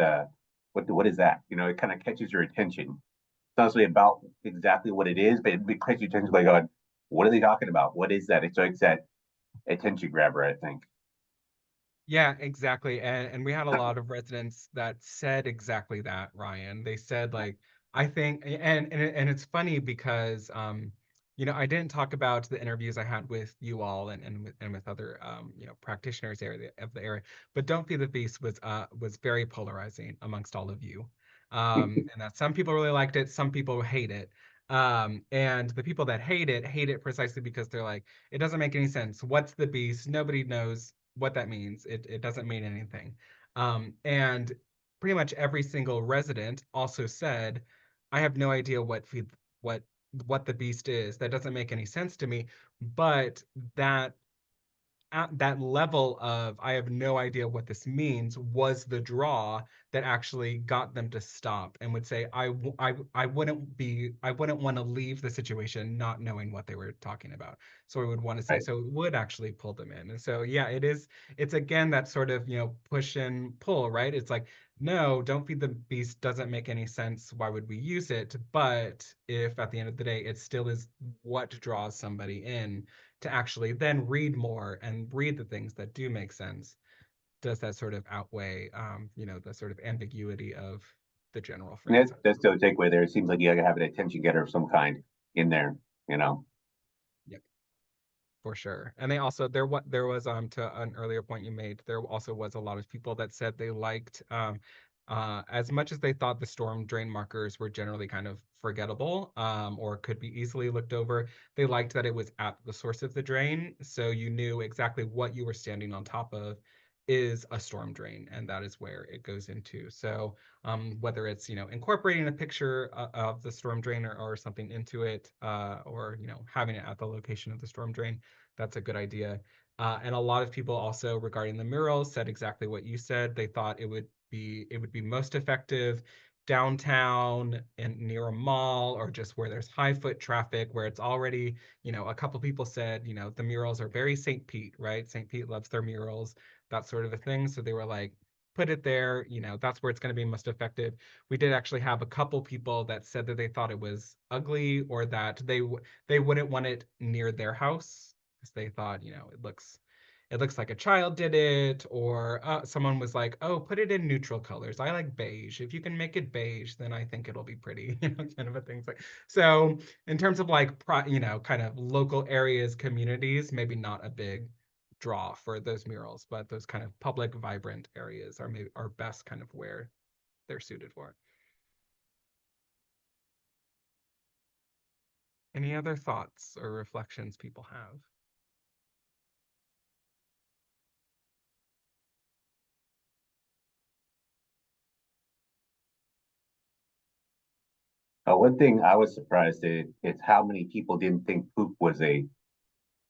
what is that? It kind of catches your attention. It's not really about exactly what it is, but it catches your attention like, on what are they talking about? What is that? It's that attention grabber, I think. Yeah, exactly. And we had a lot of residents that said exactly that, Ryan. They said like, I think, and it's funny because I didn't talk about the interviews I had with you all and with other practitioners of the area, but Don't Feed the Beast was very polarizing amongst all of you. And that some people really liked it, some people hate it. And the people that hate it precisely because they're like, it doesn't make any sense. What's the beast? Nobody knows what that means. It doesn't mean anything. And pretty much every single resident also said, I have no idea what what the beast is. That doesn't make any sense to me. But that at that level of I have no idea what this means was the draw that actually got them to stop and would say I wouldn't want to leave the situation not knowing what they were talking about. So I would want to say, Right. so it would actually pull them in. And so yeah, it's again that sort of push and pull, right? It's like, no, Don't Feed the Beast doesn't make any sense. Why would we use it? But if at the end of the day it still is what draws somebody in to actually then read more and read the things that do make sense, does that sort of outweigh, the sort of ambiguity of the general And phrase? that's still a takeaway there. It seems like you gotta have an attention getter of some kind in there, you know. Yep. for sure. And there was to an earlier point you made, there also was a lot of people that said they liked as much as they thought the storm drain markers were generally kind of forgettable or could be easily looked over, they liked that it was at the source of the drain, so you knew exactly what you were standing on top of is a storm drain, and that is where it goes into. So whether it's, incorporating a picture of the storm drain or something into it, or, having it at the location of the storm drain, that's a good idea. And a lot of people also regarding the murals said exactly what you said. They thought it would be most effective downtown and near a mall, or just where there's high foot traffic, where it's already, a couple people said, the murals are very St. Pete, right? St. Pete loves their murals, that sort of a thing. So they were like, put it there, that's where it's going to be most effective. We did actually have a couple people that said that they thought it was ugly, or that they wouldn't want it near their house because they thought, it looks like a child did it, or someone was like, oh, put it in neutral colors. I like beige. If you can make it beige, then I think it'll be pretty, kind of a thing. So in terms of like, kind of local areas, communities, maybe not a big draw for those murals, but those kind of public, vibrant areas are best kind of where they're suited for. Any other thoughts or reflections people have? One thing I was surprised at is how many people didn't think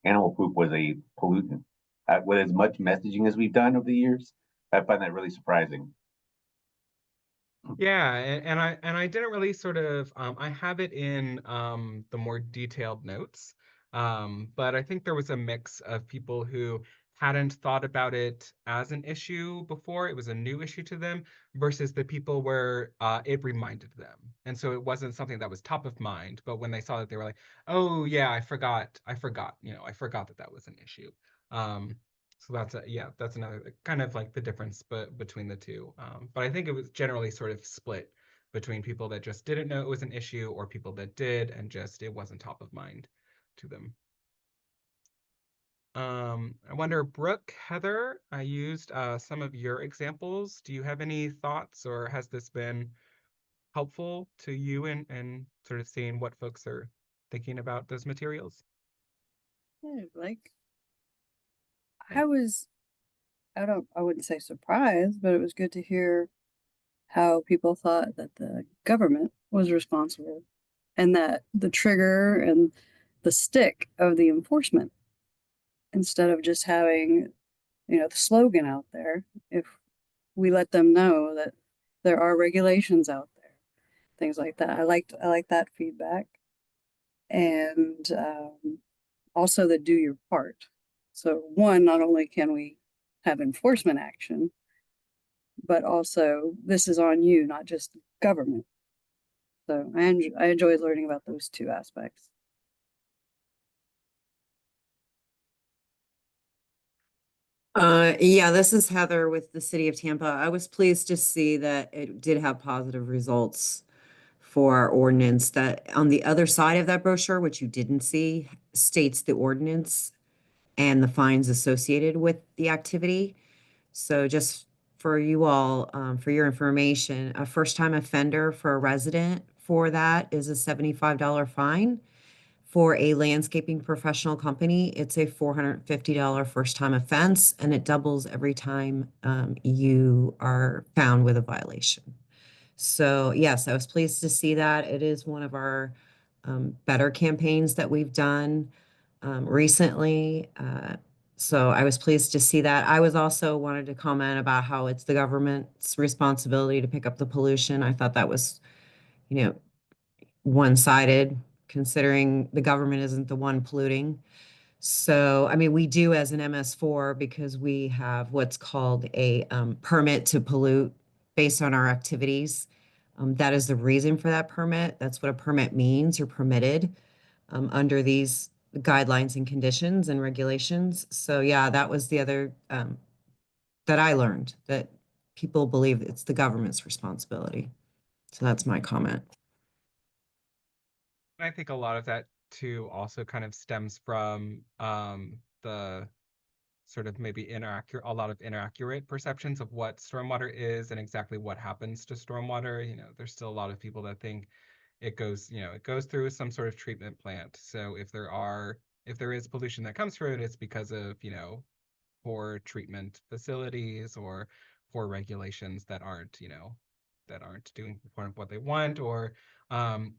animal poop was a pollutant. With as much messaging as we've done over the years, I find that really surprising. Yeah, and I didn't really sort of I have it in the more detailed notes. But I think there was a mix of people who hadn't thought about it as an issue before. It was a new issue to them, versus the people where it reminded them. And so it wasn't something that was top of mind, but when they saw that, they were like, "Oh yeah, I forgot that that was an issue." Um so that's another kind of like the difference between the two. But I think it was generally sort of split between people that just didn't know it was an issue, or people that did and just it wasn't top of mind to them. I wonder, Brooke, Heather, I used some of your examples. Do you have any thoughts, or has this been helpful to you in sort of seeing what folks are thinking about those materials? Hey, Blake. Yeah. I wouldn't say surprised, but it was good to hear how people thought that the government was responsible and that the trigger and the stick of the enforcement, instead of just having, the slogan out there, if we let them know that there are regulations out there, things like that. I like that feedback. And also the do your part. So one, not only can we have enforcement action, but also this is on you, not just government. So I enjoyed learning about those two aspects. Yeah, this is Heather with the City of Tampa. I was pleased to see that it did have positive results for our ordinance. That on the other side of that brochure, which you didn't see, states the ordinance and the fines associated with the activity. So just for you all, for your information, a first-time offender for a resident for that is a $75 fine. For a landscaping professional company, it's a $450 first-time offense, and it doubles every time you are found with a violation. So yes, I was pleased to see that. It is one of our better campaigns that we've done recently. So I was pleased to see that. I was also wanted to comment about how it's the government's responsibility to pick up the pollution. I thought that was, you know, one-sided, considering the government isn't the one polluting. So, I mean, we do as an MS4 because we have what's called a permit to pollute based on our activities. That is the reason for that permit. That's what a permit means. You're permitted under these guidelines and conditions and regulations. So yeah, that was the other that I learned, that people believe it's the government's responsibility. So that's my comment. I think a lot of that too also kind of stems from the sort of maybe a lot of inaccurate perceptions of what stormwater is and exactly what happens to stormwater. There's still a lot of people that think it goes through some sort of treatment plant. So if there is pollution that comes through it, it's because of, poor treatment facilities or poor regulations that aren't doing what they want. Or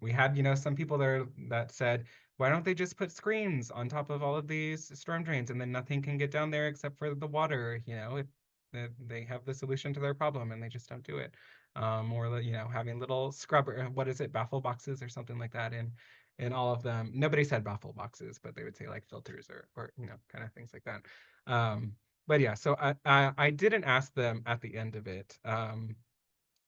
we had, some people there that said, why don't they just put screens on top of all of these storm drains and then nothing can get down there except for the water? They have the solution to their problem and they just don't do it. Or having little scrubber, what is it, baffle boxes or something like that in all of them. Nobody said baffle boxes, but they would say like filters or kind of things like that. But yeah, so I didn't ask them at the end of it.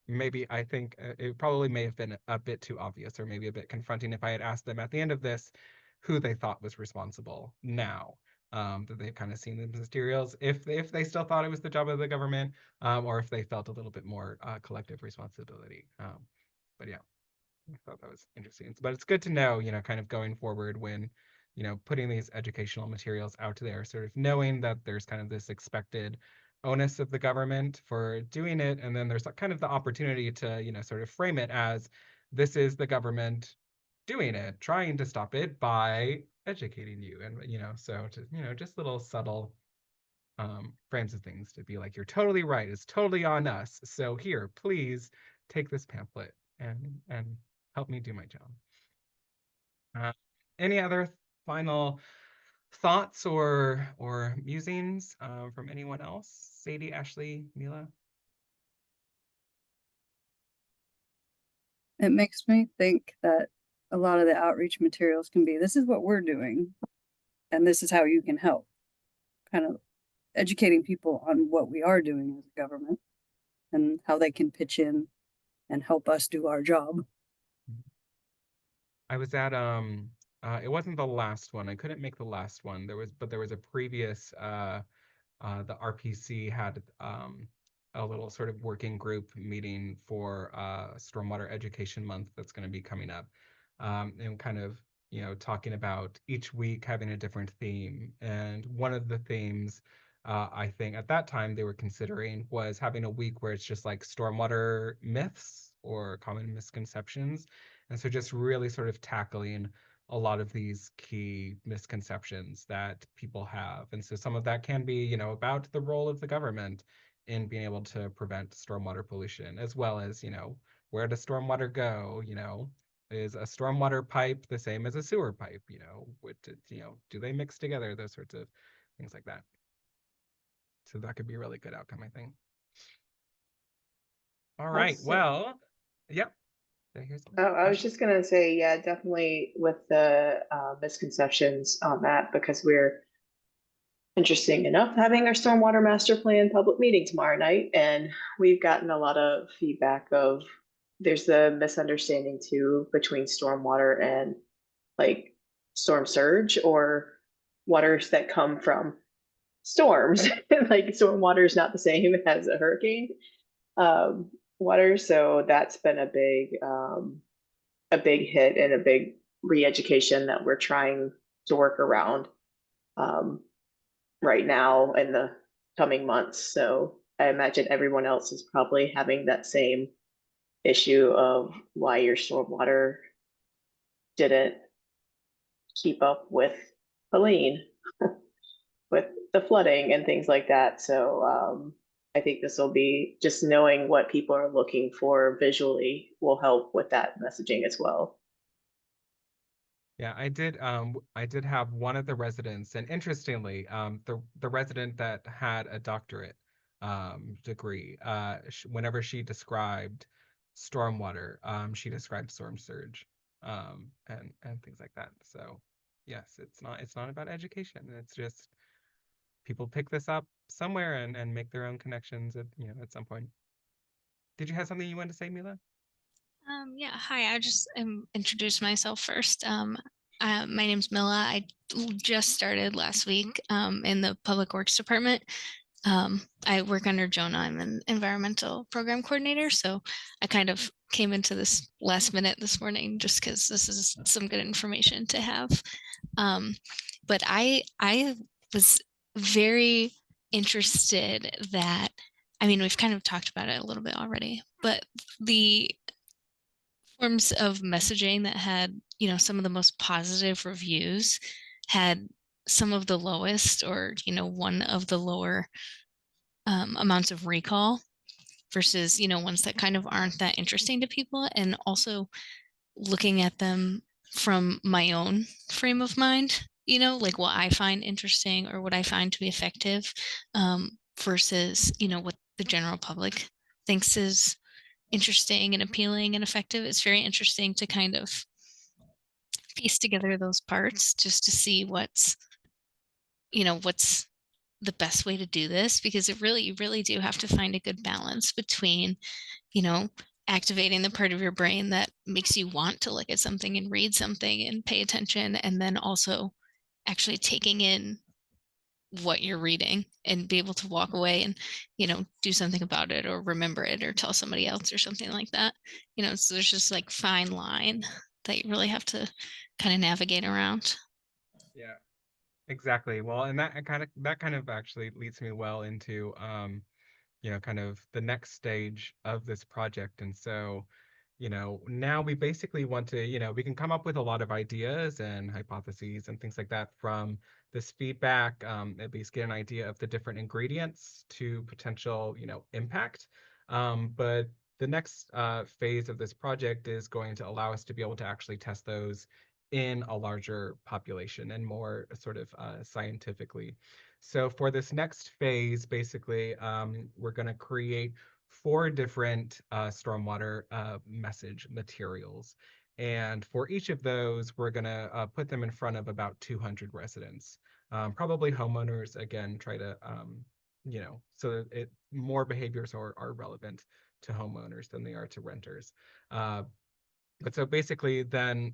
Maybe I think it probably may have been a bit too obvious or maybe a bit confronting if I had asked them at the end of this who they thought was responsible now, that they've kind of seen the materials, if they still thought it was the job of the government, or if they felt a little bit more collective responsibility. But yeah, I thought that was interesting. But it's good to know, kind of going forward when, putting these educational materials out there, sort of knowing that there's kind of this expected onus of the government for doing it. And then there's kind of the opportunity to, sort of frame it as this is the government doing it, trying to stop it by educating you. And, so to, just little subtle frames of things to be like, you're totally right. It's totally on us. So here, please take this pamphlet and help me do my job. Any other final thoughts or musings from anyone else? Sadie, Ashley, Mila? It makes me think that a lot of the outreach materials can be, this is what we're doing, and this is how you can help. Kind of educating people on what we are doing as a government and how they can pitch in and help us do our job. I was at it wasn't the last one. I couldn't make the last one. There was a previous the RPC had a little sort of working group meeting for Stormwater Education Month that's going to be coming up, and kind of talking about each week having a different theme. And one of the themes I think at that time they were considering was having a week where it's just like stormwater myths or common misconceptions. And so just really sort of tackling a lot of these key misconceptions that people have. And so some of that can be, about the role of the government in being able to prevent stormwater pollution, as well as, where does stormwater go? Is a stormwater pipe the same as a sewer pipe? Do they mix together? Those sorts of things like that. So that could be a really good outcome, I think. All right, well, yep. I was just gonna say, yeah, definitely with the misconceptions on that, because we're interesting enough having our stormwater master plan public meeting tomorrow night, and we've gotten a lot of feedback of there's a misunderstanding too between stormwater and like storm surge or waters that come from storms. Like stormwater is not the same as a hurricane water, so that's been a big hit and a big re-education that we're trying to work around right now in the coming months. So I imagine everyone else is probably having that same issue of why your stormwater didn't keep up with Helene with the flooding and things like that. So I think this will be just knowing what people are looking for visually will help with that messaging as well. Yeah, I did have one of the residents, and interestingly, the resident that had a doctorate degree, whenever she described stormwater, she described storm surge, and things like that. So yes, it's not about education. It's just people pick this up somewhere and make their own connections at some point. Did you have something you wanted to say, Mila? Yeah, hi, I just introduce myself first. My name's Mila. I just started last week in the Public Works Department. I work under Jonah. I'm an environmental program coordinator, so I kind of came into this last minute this morning just because this is some good information to have. But I was very interested that, I mean, we've kind of talked about it a little bit already, but the forms of messaging that had, you know, some of the most positive reviews had some of the lowest, or, you know, one of the lower amounts of recall versus, you know, ones that kind of aren't that interesting to people. And also looking at them from my own frame of mind, you know, like what I find interesting or what I find to be effective, versus, you know, what the general public thinks is interesting and appealing and effective. It's very interesting to kind of piece together those parts just to see what's, you know, what's the best way to do this, because it really, you really do have to find a good balance between, you know, activating the part of your brain that makes you want to look at something and read something and pay attention, and then also actually taking in what you're reading and be able to walk away and, you know, do something about it or remember it or tell somebody else or something like that. You know, so there's just like fine line that you really have to kind of navigate around. Yeah, exactly. Well, and that kind of actually leads me well into you know, kind of the next stage of this project. And so, you know, now we basically want to, you know, we can come up with a lot of ideas and hypotheses and things like that from this feedback, at least get an idea of the different ingredients to potential, you know, impact. But the next phase of this project is going to allow us to be able to actually test those in a larger population and more sort of scientifically. So for this next phase, basically, we're going to create 4 different stormwater message materials. And for each of those, we're going to put them in front of about 200 residents, probably homeowners, again, try to, you know, so that more behaviors are relevant to homeowners than they are to renters. Uh, but so basically then,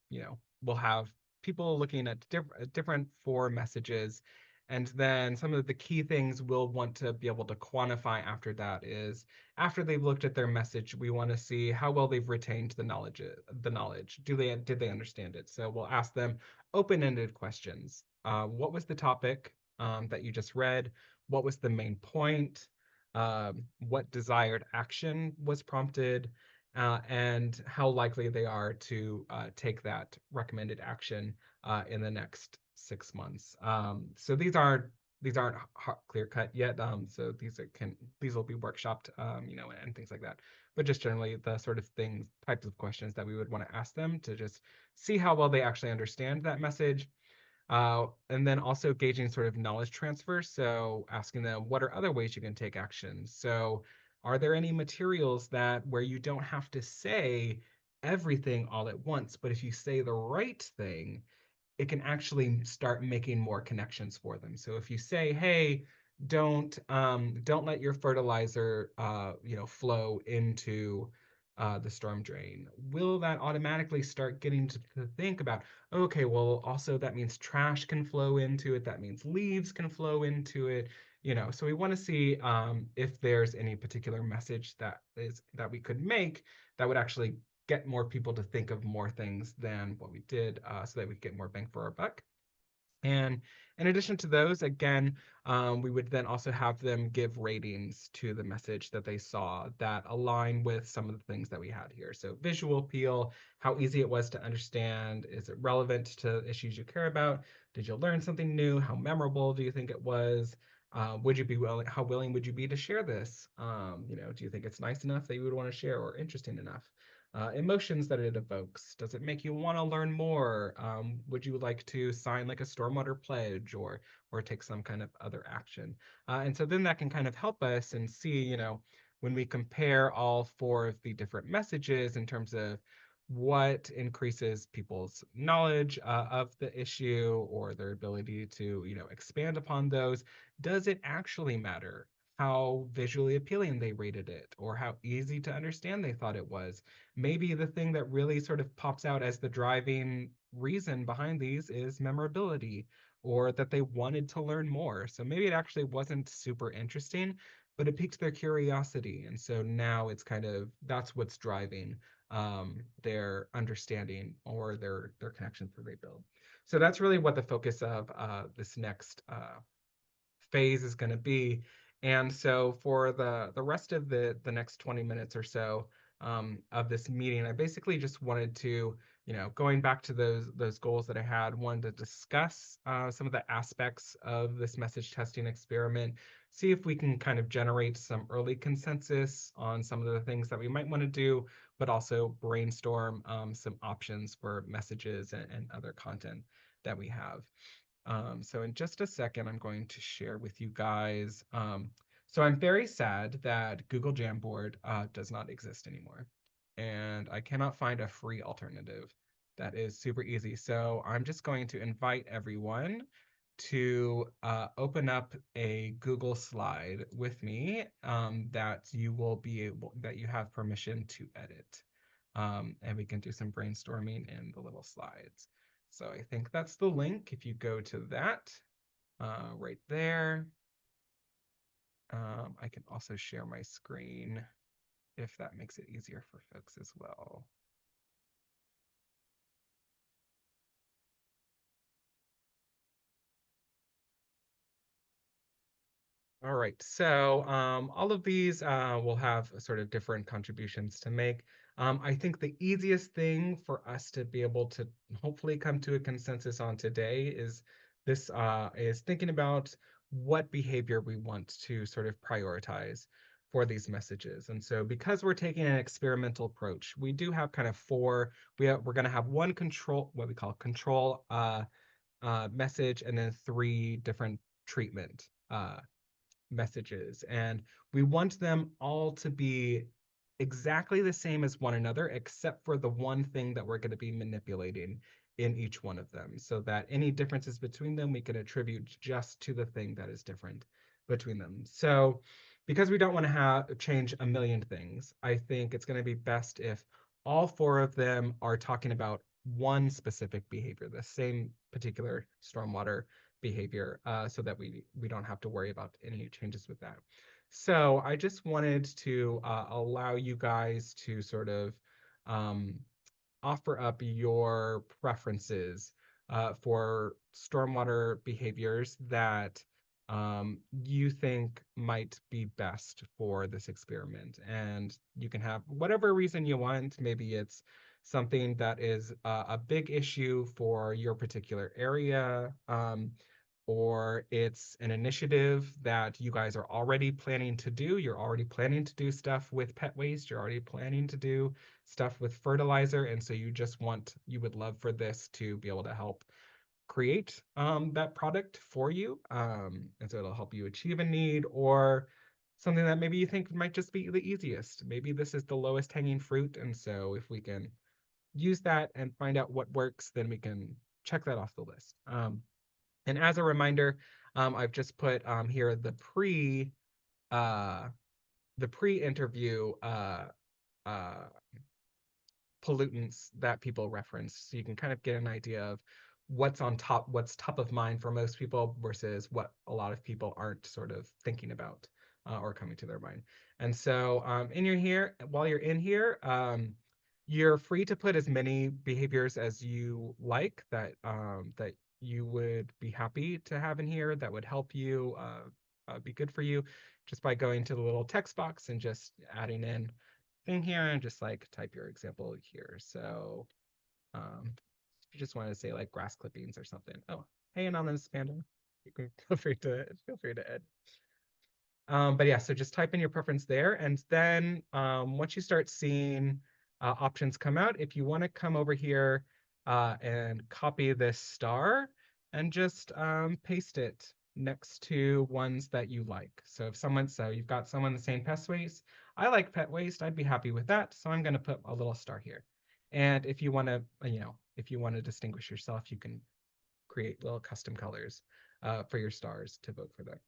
you know, we'll have people looking at different 4 messages. And then some of the key things we'll want to be able to quantify after that is, after they've looked at their message, we want to see how well they've retained the knowledge. Did they understand it? So we'll ask them open-ended questions. What was the topic that you just read? What was the main point? What desired action was prompted? And how likely they are to take that recommended action in the next 6 months. So these aren't clear cut yet. So these will be workshopped, you know, and things like that. But just generally the sort of types of questions that we would want to ask them to just see how well they actually understand that message. And then also gauging sort of knowledge transfer. So asking them, what are other ways you can take action? So are there any materials that where you don't have to say everything all at once, but if you say the right thing, it can actually start making more connections for them. So if you say, hey, don't let your fertilizer you know, flow into the storm drain, will that automatically start getting to think about, okay, well, also that means trash can flow into it, that means leaves can flow into it, you know. So we want to see if there's any particular message that we could make that would actually get more people to think of more things than what we did, so that we get more bang for our buck. And in addition to those, again, we would then also have them give ratings to the message that they saw that align with some of the things that we had here. So visual appeal, how easy it was to understand, is it relevant to issues you care about? Did you learn something new? How memorable do you think it was? Would you be willing? How willing would you be to share this? You know, do you think it's nice enough that you would want to share, or interesting enough? Emotions that it evokes. Does it make you want to learn more? Would you like to sign like a stormwater pledge, or take some kind of other action? And so then that can kind of help us and see, you know, when we compare all 4 of the different messages in terms of what increases people's knowledge of the issue or their ability to, you know, expand upon those, does it actually matter how visually appealing they rated it or how easy to understand they thought it was? Maybe the thing that really sort of pops out as the driving reason behind these is memorability, or that they wanted to learn more. So maybe it actually wasn't super interesting, but it piqued their curiosity. And so now it's kind of, that's what's driving their understanding or their connections that they build. So that's really what the focus of this next phase is going to be. And so for the rest of the next 20 minutes or so of this meeting, I basically just wanted to, going back to those goals that I had, wanted to discuss some of the aspects of this message testing experiment, see if we can kind of generate some early consensus on some of the things that we might want to do, but also brainstorm some options for messages and other content that we have. So in just a second, I'm going to share with you guys. So I'm very sad that Google Jamboard does not exist anymore. And I cannot find a free alternative that is super easy. So I'm just going to invite everyone to open up a Google slide with me that you will be able, that you have permission to edit. And we can do some brainstorming in the little slides. So I think that's the link. If you go to that right there, I can also share my screen if that makes it easier for folks as well. All right, so all of these will have sort of different contributions to make. I think the easiest thing for us to be able to hopefully come to a consensus on today is this is thinking about what behavior we want to sort of prioritize for these messages. And so because we're taking an experimental approach, we do have kind of four, we're going to have one control, what we call control message, and then three different treatment messages, and we want them all to be exactly the same as one another, except for the one thing that we're going to be manipulating in each one of them, so that any differences between them we can attribute just to the thing that is different between them. So because we don't want to change a million things, I think it's going to be best if all four of them are talking about one specific behavior, the same particular stormwater behavior, so that we don't have to worry about any changes with that. So I just wanted to allow you guys to sort of offer up your preferences for stormwater behaviors that you think might be best for this experiment. And you can have whatever reason you want. Maybe it's something that is a big issue for your particular area, or it's an initiative that you guys are already planning to do. You're already planning to do stuff with pet waste. You're already planning to do stuff with fertilizer. And so you just want, you would love for this to be able to help create that product for you. And so it'll help you achieve a need, or something that maybe you think might just be the easiest. Maybe this is the lowest hanging fruit. And so if we can use that and find out what works, then we can check that off the list. And as a reminder, I've just put here the pre-interview pollutants that people reference, so you can kind of get an idea of what's top of mind for most people versus what a lot of people aren't sort of thinking about or coming to their mind. And so while you're in here, you're free to put as many behaviors as you like that you would be happy to have in here that would help you be good for you, just by going to the little text box and just adding in thing here and just like type your example here. So if you just want to say like grass clippings or something. Oh, hey, anonymous panda, you can feel free to add. But yeah, so just type in your preference there, and then once you start seeing options come out, if you want to come over here and copy this star and just paste it next to ones that you like. So if you've got someone saying pet waste, I like pet waste, I'd be happy with that. So I'm going to put a little star here. And if you want to, if you want to distinguish yourself, you can create little custom colors for your stars to vote for them.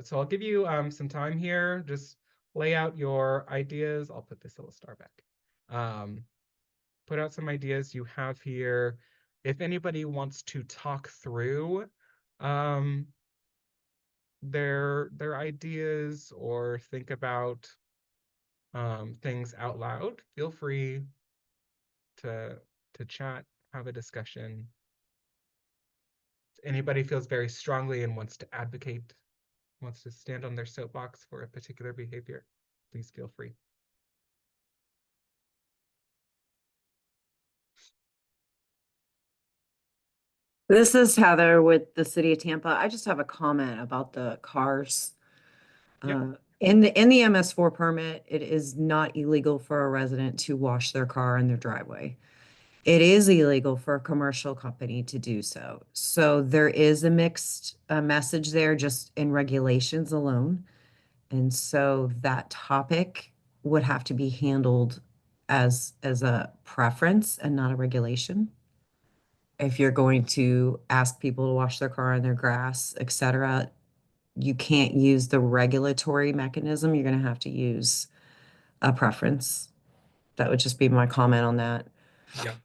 So I'll give you some time here. Just lay out your ideas. I'll put this little star back. Put out some ideas you have here. If anybody wants to talk through their ideas or think about things out loud, feel free to chat, have a discussion. If anybody feels very strongly and wants to advocate, wants to stand on their soapbox for a particular behavior, please feel free. This is Heather with the City of Tampa. I just have a comment about the cars. Yep. In the MS4 permit, it is not illegal for a resident to wash their car in their driveway. It is illegal for a commercial company to do so. So there is a mixed message there just in regulations alone. And so that topic would have to be handled as a preference and not a regulation. If you're going to ask people to wash their car on their grass, et cetera, you can't use the regulatory mechanism. You're going to have to use a preference. That would just be my comment on that. Yep.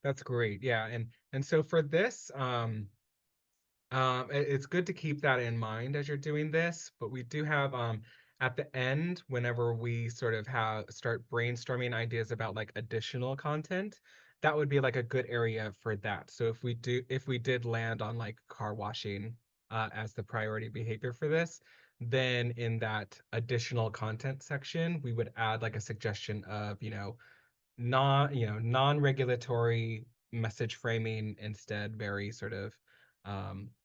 That's great. Yeah. And so for this, it's good to keep that in mind as you're doing this, but we do have at the end, whenever we sort of start brainstorming ideas about like additional content, that would be like a good area for that. So if we did land on like car washing as the priority behavior for this, then in that additional content section, we would add like a suggestion of, non-regulatory message framing, instead very sort of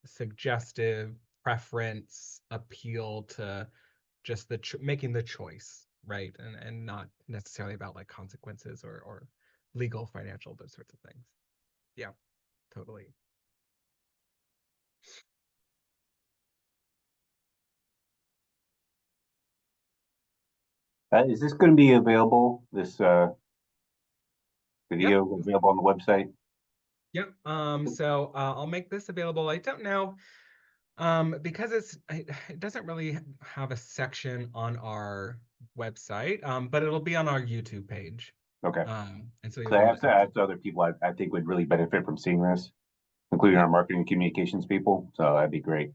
suggestive preference appeal to just making the choice, right? And not necessarily about like consequences or legal, financial, those sorts of things. Yeah, totally. Is this going to be available? This video available on the website? Yep. So I'll make this available. I don't know. Because it doesn't really have a section on our website, but it'll be on our YouTube page. Okay. And so So I have to ask other people I think would really benefit from seeing this, including our marketing and communications people. So that'd be great.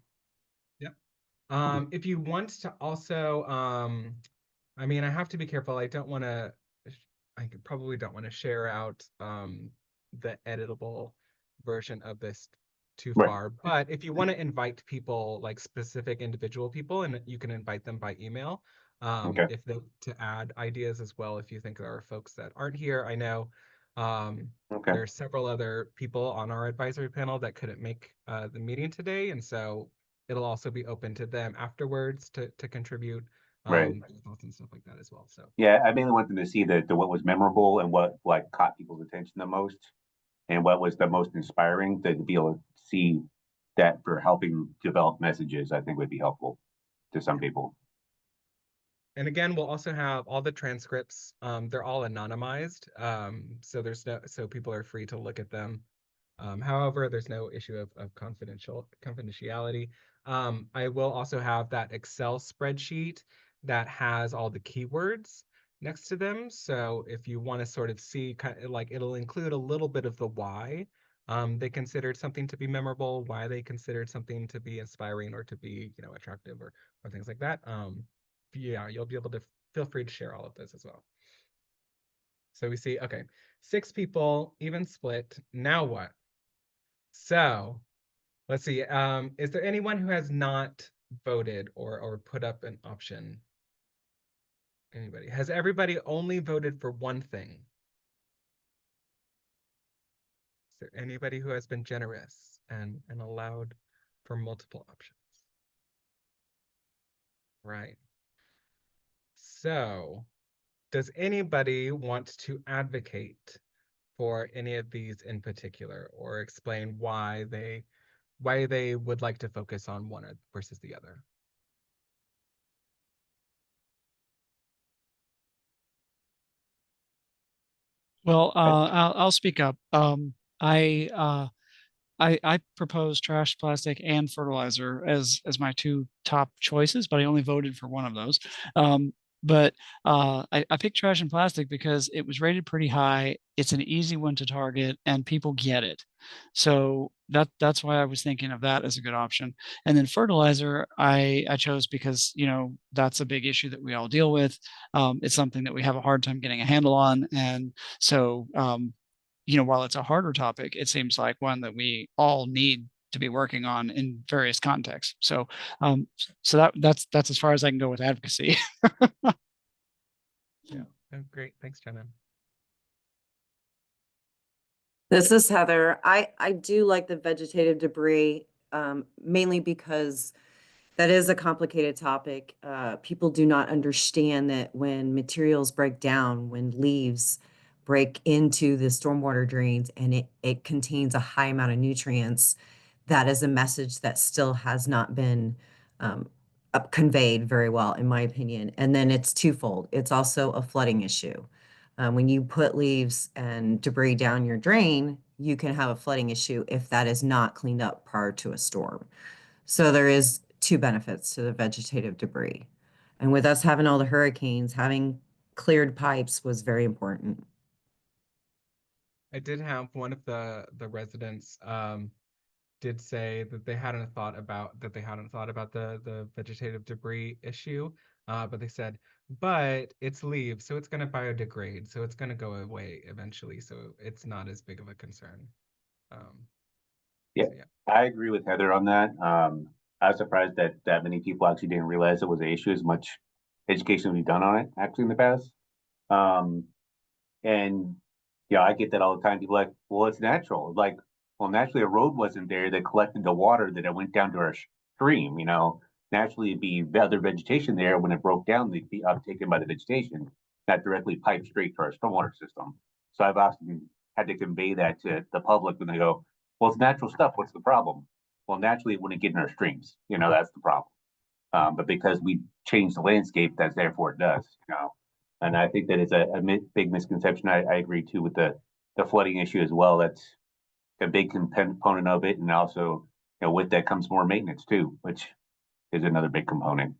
Yep. If you want to also, I mean, I have to be careful. I probably don't want to share out the editable version of this too Right. far. But if you want to invite people, like specific individual people, and you can invite them by email, Okay. if they to add ideas as well. If you think there are folks that aren't here, I know Okay. there are several other people on our advisory panel that couldn't make the meeting today, and so it'll also be open to them afterwards to contribute Right. thoughts and stuff like that as well. So Yeah, I mainly wanted to see the what was memorable and what like caught people's attention the most, and what was the most inspiring to be able to see that for helping develop messages. I think would be helpful to some people. and again, we'll also have all the transcripts. They're all anonymized, so people are free to look at them. However, there's no issue of confidentiality. I will also have that Excel spreadsheet that has all the keywords next to them. So if you want to sort of see, kind of like, it'll include a little bit of the why they considered something to be memorable, why they considered something to be inspiring or to be, attractive or things like that. Yeah, you'll be able to feel free to share all of those as well. So we see, okay, 6 people, even split. Now what? So let's see. Is there anyone who has not voted or put up an option? Anybody? Has everybody only voted for one thing? Is there anybody who has been generous and allowed for multiple options? Right. So does anybody want to advocate for any of these in particular, or explain why they would like to focus on one versus the other? Well, I'll speak up. I propose trash, plastic, and fertilizer as my 2 top choices, but I only voted for one of those. But I picked trash and plastic because it was rated pretty high. It's an easy one to target, and people get it. So that's why I was thinking of that as a good option. And then fertilizer, I chose because that's a big issue that we all deal with. It's something that we have a hard time getting a handle on, and so while it's a harder topic, it seems like one that we all need to be working on in various contexts. So that's as far as I can go with advocacy. Yeah. Oh, great. Thanks, Jenna. This is Heather. I do like the vegetative debris, mainly because that is a complicated topic. People do not understand that when materials break down, when leaves break into the stormwater drains and it contains a high amount of nutrients, that is a message that still has not been conveyed very well, in my opinion. And then it's twofold. It's also a flooding issue. When you put leaves and debris down your drain, you can have a flooding issue if that is not cleaned up prior to a storm. So there is two benefits to the vegetative debris. And with us having all the hurricanes, having cleared pipes was very important. I did have one of the residents did say that they hadn't thought about the vegetative debris issue, but they said, but it's leaves, so it's going to biodegrade, so it's going to go away eventually, so it's not as big of a concern. Yeah, so yeah. I agree with Heather on that. I was surprised that many people actually didn't realize it was an issue, as much education we've done on it actually in the past. And I get that all the time. People are like, well, it's natural. Like, well, naturally a road wasn't there that collected the water that it went down to our stream. Naturally it'd be other vegetation there. When it broke down, they'd be uptaken by the vegetation, not directly piped straight to our stormwater system. So I've often had to convey that to the public when they go, well, it's natural stuff. What's the problem? Well, naturally it wouldn't get in our streams. That's the problem. But because we changed the landscape, that's therefore it does. And I think that is a big misconception. I agree too with the flooding issue as well. That's a big component of it, and also with that comes more maintenance too, which is another big component.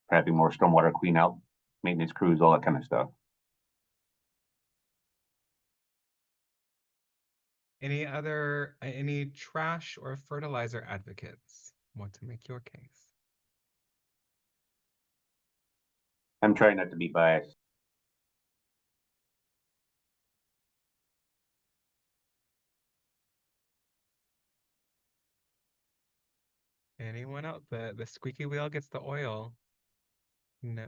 Having more stormwater clean out, maintenance crews, all that kind of stuff. Any trash or fertilizer advocates want to make your case? I'm trying not to be biased. Anyone else? The squeaky wheel gets the oil. No.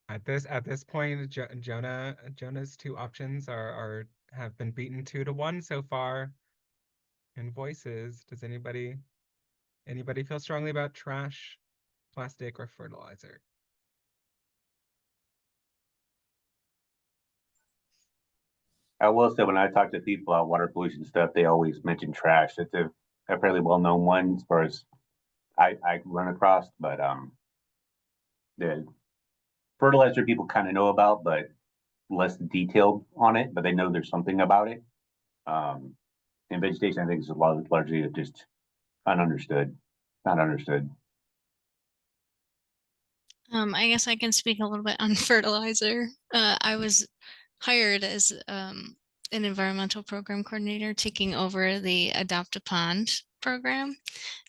At this point, Jonah's two options have been beaten 2-1 so far. In voices, does anybody feel strongly about trash, plastic, or fertilizer? I will say when I talk to people about water pollution stuff, they always mention trash. It's a fairly well-known one as far as I run across, but the fertilizer people kind of know about, but less detailed on it, but they know there's something about it. And vegetation, I think, is largely just ununderstood, not understood. I guess I can speak a little bit on fertilizer. I was hired as an environmental program coordinator, taking over the Adopt a Pond program.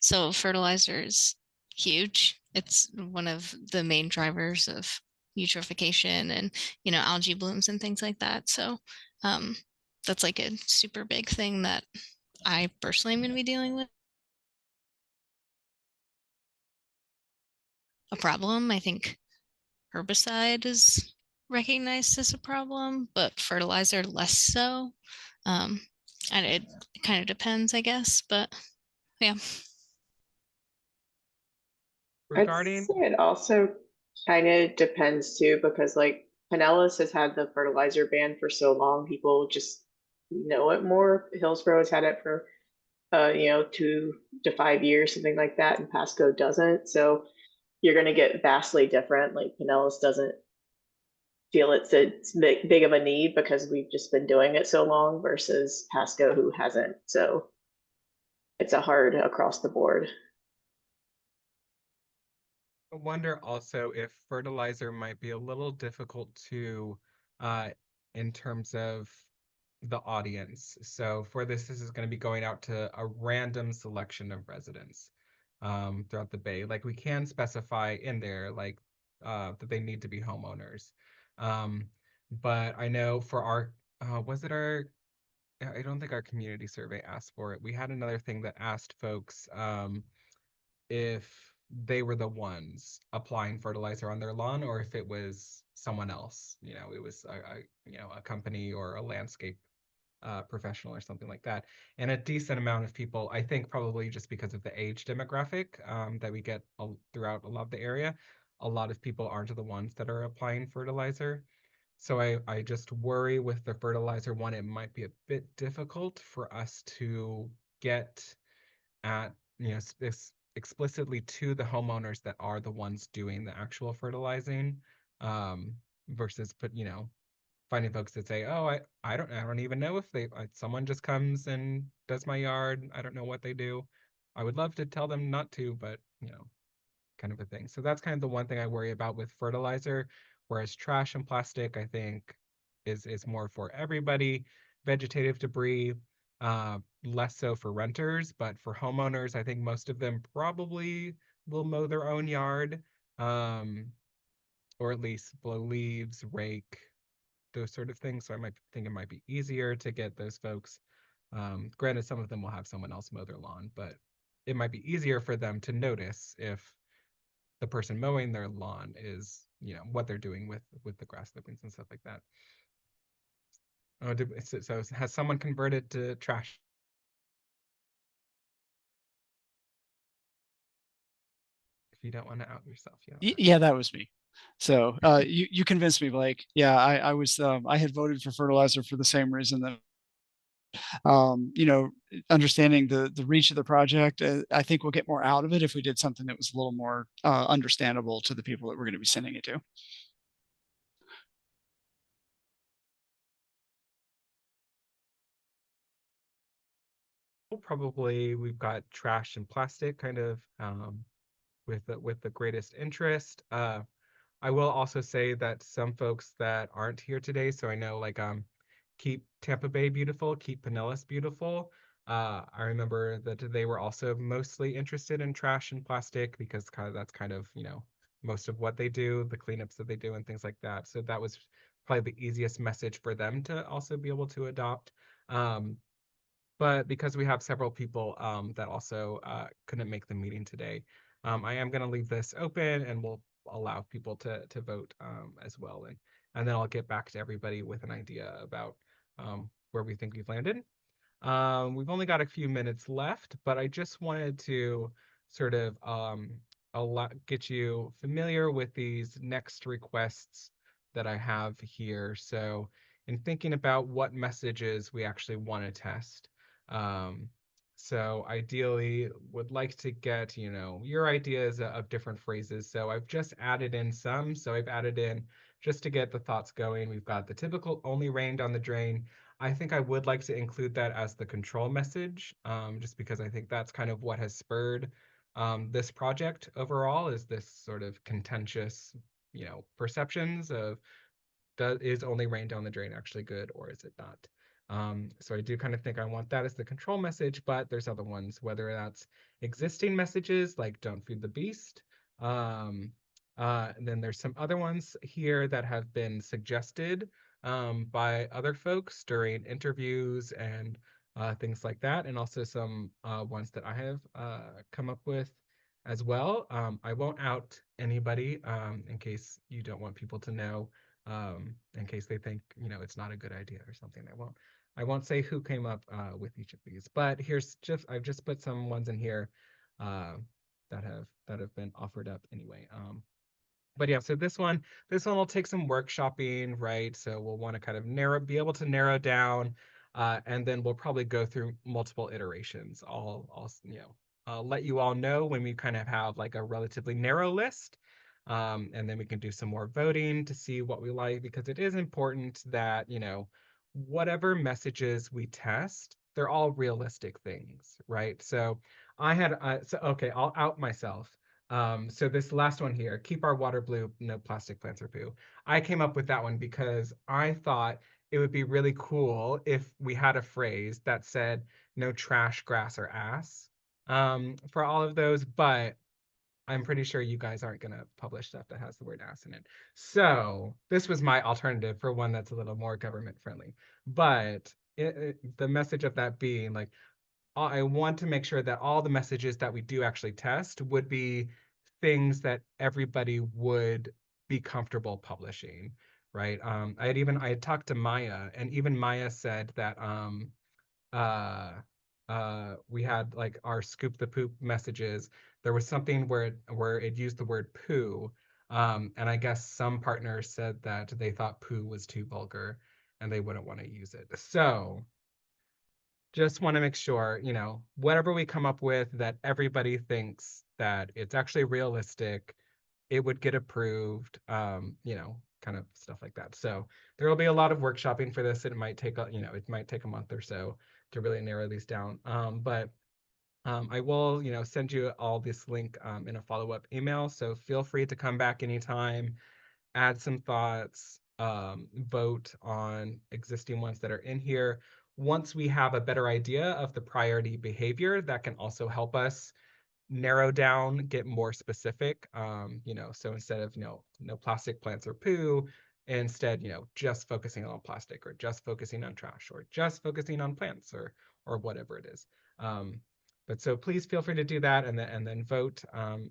So fertilizer is huge. It's one of the main drivers of eutrophication and algae blooms and things like that. So that's like a super big thing that I personally am going to be dealing with. A problem. I think herbicide is recognized as a problem, but fertilizer less so. And it kind of depends, I guess, but yeah. Regarding I'd say it also kind of depends too, because like Pinellas has had the fertilizer ban for so long, people just know it more. Hillsborough has had it for 2 to 5 years, something like that, and Pasco doesn't. So you're going to get vastly different. Like Pinellas doesn't feel it's big of a need because we've just been doing it so long versus Pasco who hasn't. So it's a hard across the board. I wonder also if fertilizer might be a little difficult to, uh, in terms of the audience. So for this is going to be going out to a random selection of residents throughout the Bay. Like we can specify in there like that they need to be homeowners. Um, but I know for our, was it our, I don't think our community survey asked for it. We had another thing that asked folks if they were the ones applying fertilizer on their lawn or if it was someone else. You know, it was a company or a landscape professional or something like that. And a decent amount of people, I think probably just because of the age demographic that we get throughout a lot of the area, a lot of people aren't the ones that are applying fertilizer. So I just worry with the fertilizer one, it might be a bit difficult for us to get at, explicitly to the homeowners that are the ones doing the actual fertilizing, versus finding folks that say, oh, I don't even know if someone just comes and does my yard. I don't know what they do. I would love to tell them not to, but kind of a thing. So that's kind of the one thing I worry about with fertilizer, whereas trash and plastic, I think, is more for everybody. Vegetative debris, less so for renters, but for homeowners, I think most of them probably will mow their own yard, um, or at least blow leaves, rake, those sort of things. So I might think it might be easier to get those folks. Granted, some of them will have someone else mow their lawn, but it might be easier for them to notice if the person mowing their lawn is, what they're doing with the grass clippings and stuff like that. Oh, so has someone converted to trash? If you don't want to out yourself, Yeah, that was me. So you convinced me, Blake. Yeah, I was I had voted for fertilizer for the same reason that understanding the reach of the project. I think we'll get more out of it if we did something that was a little more understandable to the people that we're going to be sending it to. Probably we've got trash and plastic kind of with the greatest interest. I will also say that some folks that aren't here today, so I know like Keep Tampa Bay Beautiful, Keep Pinellas Beautiful. I remember that they were also mostly interested in trash and plastic because that's kind of, most of what they do, the cleanups that they do and things like that. So that was probably the easiest message for them to also be able to adopt. But because we have several people that also couldn't make the meeting today, I am going to leave this open and we'll allow people to vote as well. And then I'll get back to everybody with an idea about where we think we've landed. We've only got a few minutes left, but I just wanted to sort of get you familiar with these next requests that I have here. So in thinking about what messages we actually want to test, um, so ideally would like to get, your ideas of different phrases. So I've just added in some. So I've added in just to get the thoughts going. We've got the typical only rain down the drain. I think I would like to include that as the control message, just because I think that's kind of what has spurred this project overall, is this sort of contentious, perceptions of is only rain down the drain actually good or is it not? So I do kind of think I want that as the control message, but there's other ones, whether that's existing messages like don't feed the beast. And then there's some other ones here that have been suggested by other folks during interviews and things like that, and also some ones that I have come up with as well. I won't out anybody in case you don't want people to know, in case they think, it's not a good idea or something. I won't say who came up with each of these, but I've just put some ones in here that have been offered up anyway. But yeah, so this one will take some workshopping, right? So we'll want to kind of be able to narrow down, and then we'll probably go through multiple iterations. I'll let you all know when we kind of have like a relatively narrow list. And then we can do some more voting to see what we like, because it is important that, whatever messages we test, they're all realistic things, right? So okay, I'll out myself. So this last one here, keep our water blue, no plastic, plants, or poo. I came up with that one because I thought it would be really cool if we had a phrase that said no trash, grass, or ass for all of those, but I'm pretty sure you guys aren't going to publish stuff that has the word ass in it. So this was my alternative for one that's a little more government friendly. But the message of that being like, I want to make sure that all the messages that we do actually test would be things that everybody would be comfortable publishing, right? I had talked to Maya, and even Maya said that uh we had like our scoop the poop messages. There was something where it used the word poo. And I guess some partners said that they thought poo was too vulgar and they wouldn't want to use it. So just want to make sure, whatever we come up with, that everybody thinks that it's actually realistic, it would get approved, kind of stuff like that. So there will be a lot of workshopping for this. It might take it might take a month or so to really narrow these down. But I will, send you all this link in a follow-up email. So feel free to come back anytime, add some thoughts, vote on existing ones that are in here. Once we have a better idea of the priority behavior, that can also help us narrow down, get more specific. So instead of, no plastic, plants, or poo, instead, just focusing on plastic, or just focusing on trash, or just focusing on plants, or whatever it is. But so please feel free to do that, and then vote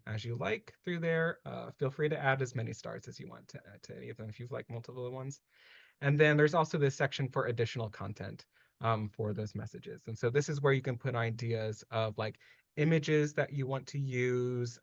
as you like through there. Feel free to add as many stars as you want to any of them if you've like multiple ones. And then there's also this section for additional content for those messages. And so this is where you can put ideas of like images that you want to use,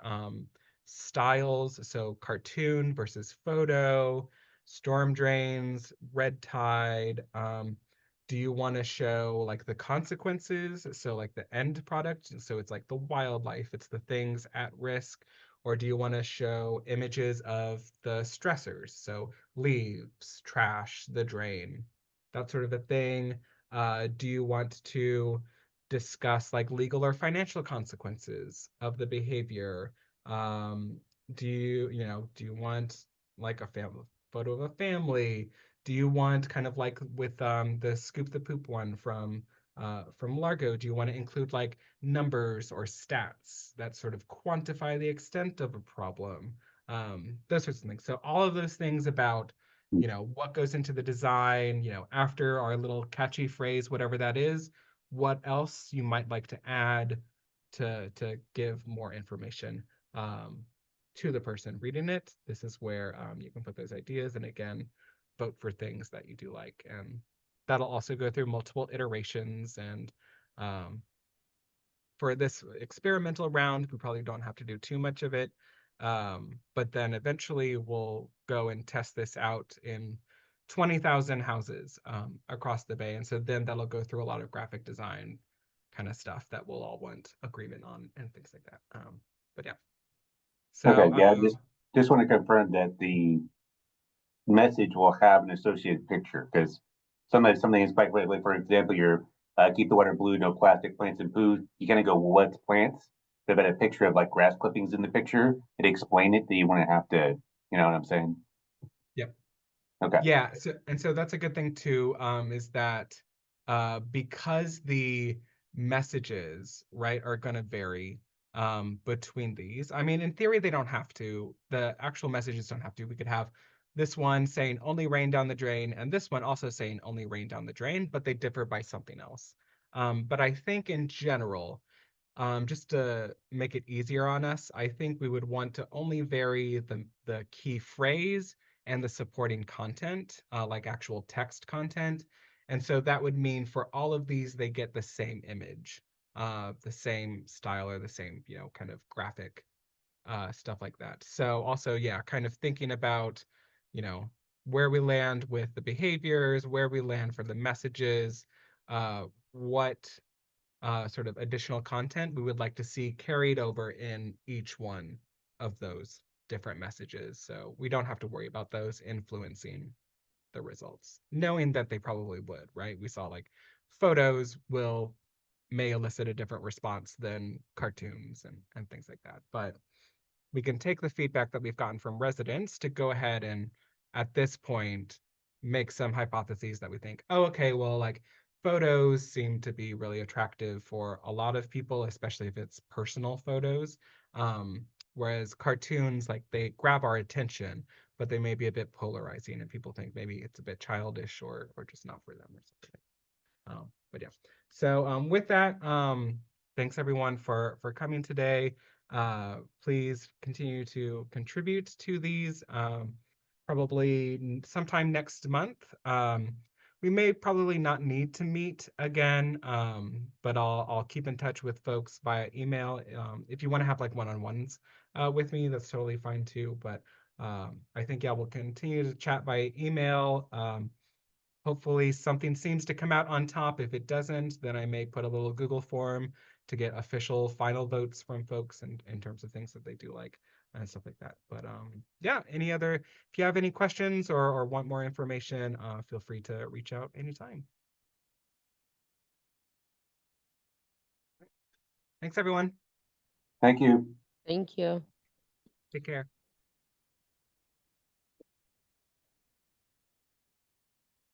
styles, so cartoon versus photo, storm drains, red tide. Do you want to show like the consequences? So like the end product. So it's like the wildlife, it's the things at risk. Or do you want to show images of the stressors? So leaves, trash, the drain, that sort of a thing. Do you want to discuss like legal or financial consequences of the behavior? Do you want like a family photo of a family? Do you want kind of like with the scoop the poop one from Largo? Do you want to include like numbers or stats that sort of quantify the extent of a problem? Those sorts of things. So all of those things about what goes into the design, after our little catchy phrase, whatever that is, what else you might like to add to give more information to the person reading it. This is where you can put those ideas, and again, vote for things that you do like. And that'll also go through multiple iterations. And for this experimental round, we probably don't have to do too much of it. But then eventually we'll go and test this out in 20,000 houses across the Bay. And so then that'll go through a lot of graphic design kind of stuff that we'll all want agreement on and things like that. But yeah. So, Okay, yeah, just want to confirm that the message will have an associated picture, because something is quite like, for example, your keep the water blue, no plastic, plants, and poo. You kind of go, what's plants? So about a picture of like grass clippings in the picture, and explain it, that you want to have to, you know what I'm saying? Yep. Okay. Yeah, so that's a good thing too, is that because the messages, right, are going to vary between these. I mean, in theory, they don't have to. The actual messages don't have to. We could have this one saying only rain down the drain, and this one also saying only rain down the drain, but they differ by something else. But I think in general, just to make it easier on us, I think we would want to only vary the key phrase and the supporting content, like actual text content. And so that would mean for all of these, they get the same image, the same style, or the same, kind of graphic stuff like that. So also, yeah, kind of thinking about, where we land with the behaviors, where we land for the messages, what sort of additional content we would like to see carried over in each one of those different messages. So we don't have to worry about those influencing the results, knowing that they probably would, right? We saw like photos may elicit a different response than cartoons and things like that. But we can take the feedback that we've gotten from residents to go ahead and at this point make some hypotheses that we think, oh, okay, well, like photos seem to be really attractive for a lot of people, especially if it's personal photos. Whereas cartoons, like they grab our attention, but they may be a bit polarizing and people think maybe it's a bit childish or just not for them or something. But yeah, so with that, thanks everyone for coming today. Please continue to contribute to these. Probably sometime next month. We may probably not need to meet again, but I'll keep in touch with folks via email. If you want to have like one-on-ones with me, that's totally fine too. But I think yeah, we'll continue to chat by email. Hopefully something seems to come out on top. If it doesn't, then I may put a little Google form to get official final votes from folks in terms of things that they do like and stuff like that. But yeah, if you have any questions or want more information, feel free to reach out anytime. Thanks everyone. Thank you. Thank you. Take care.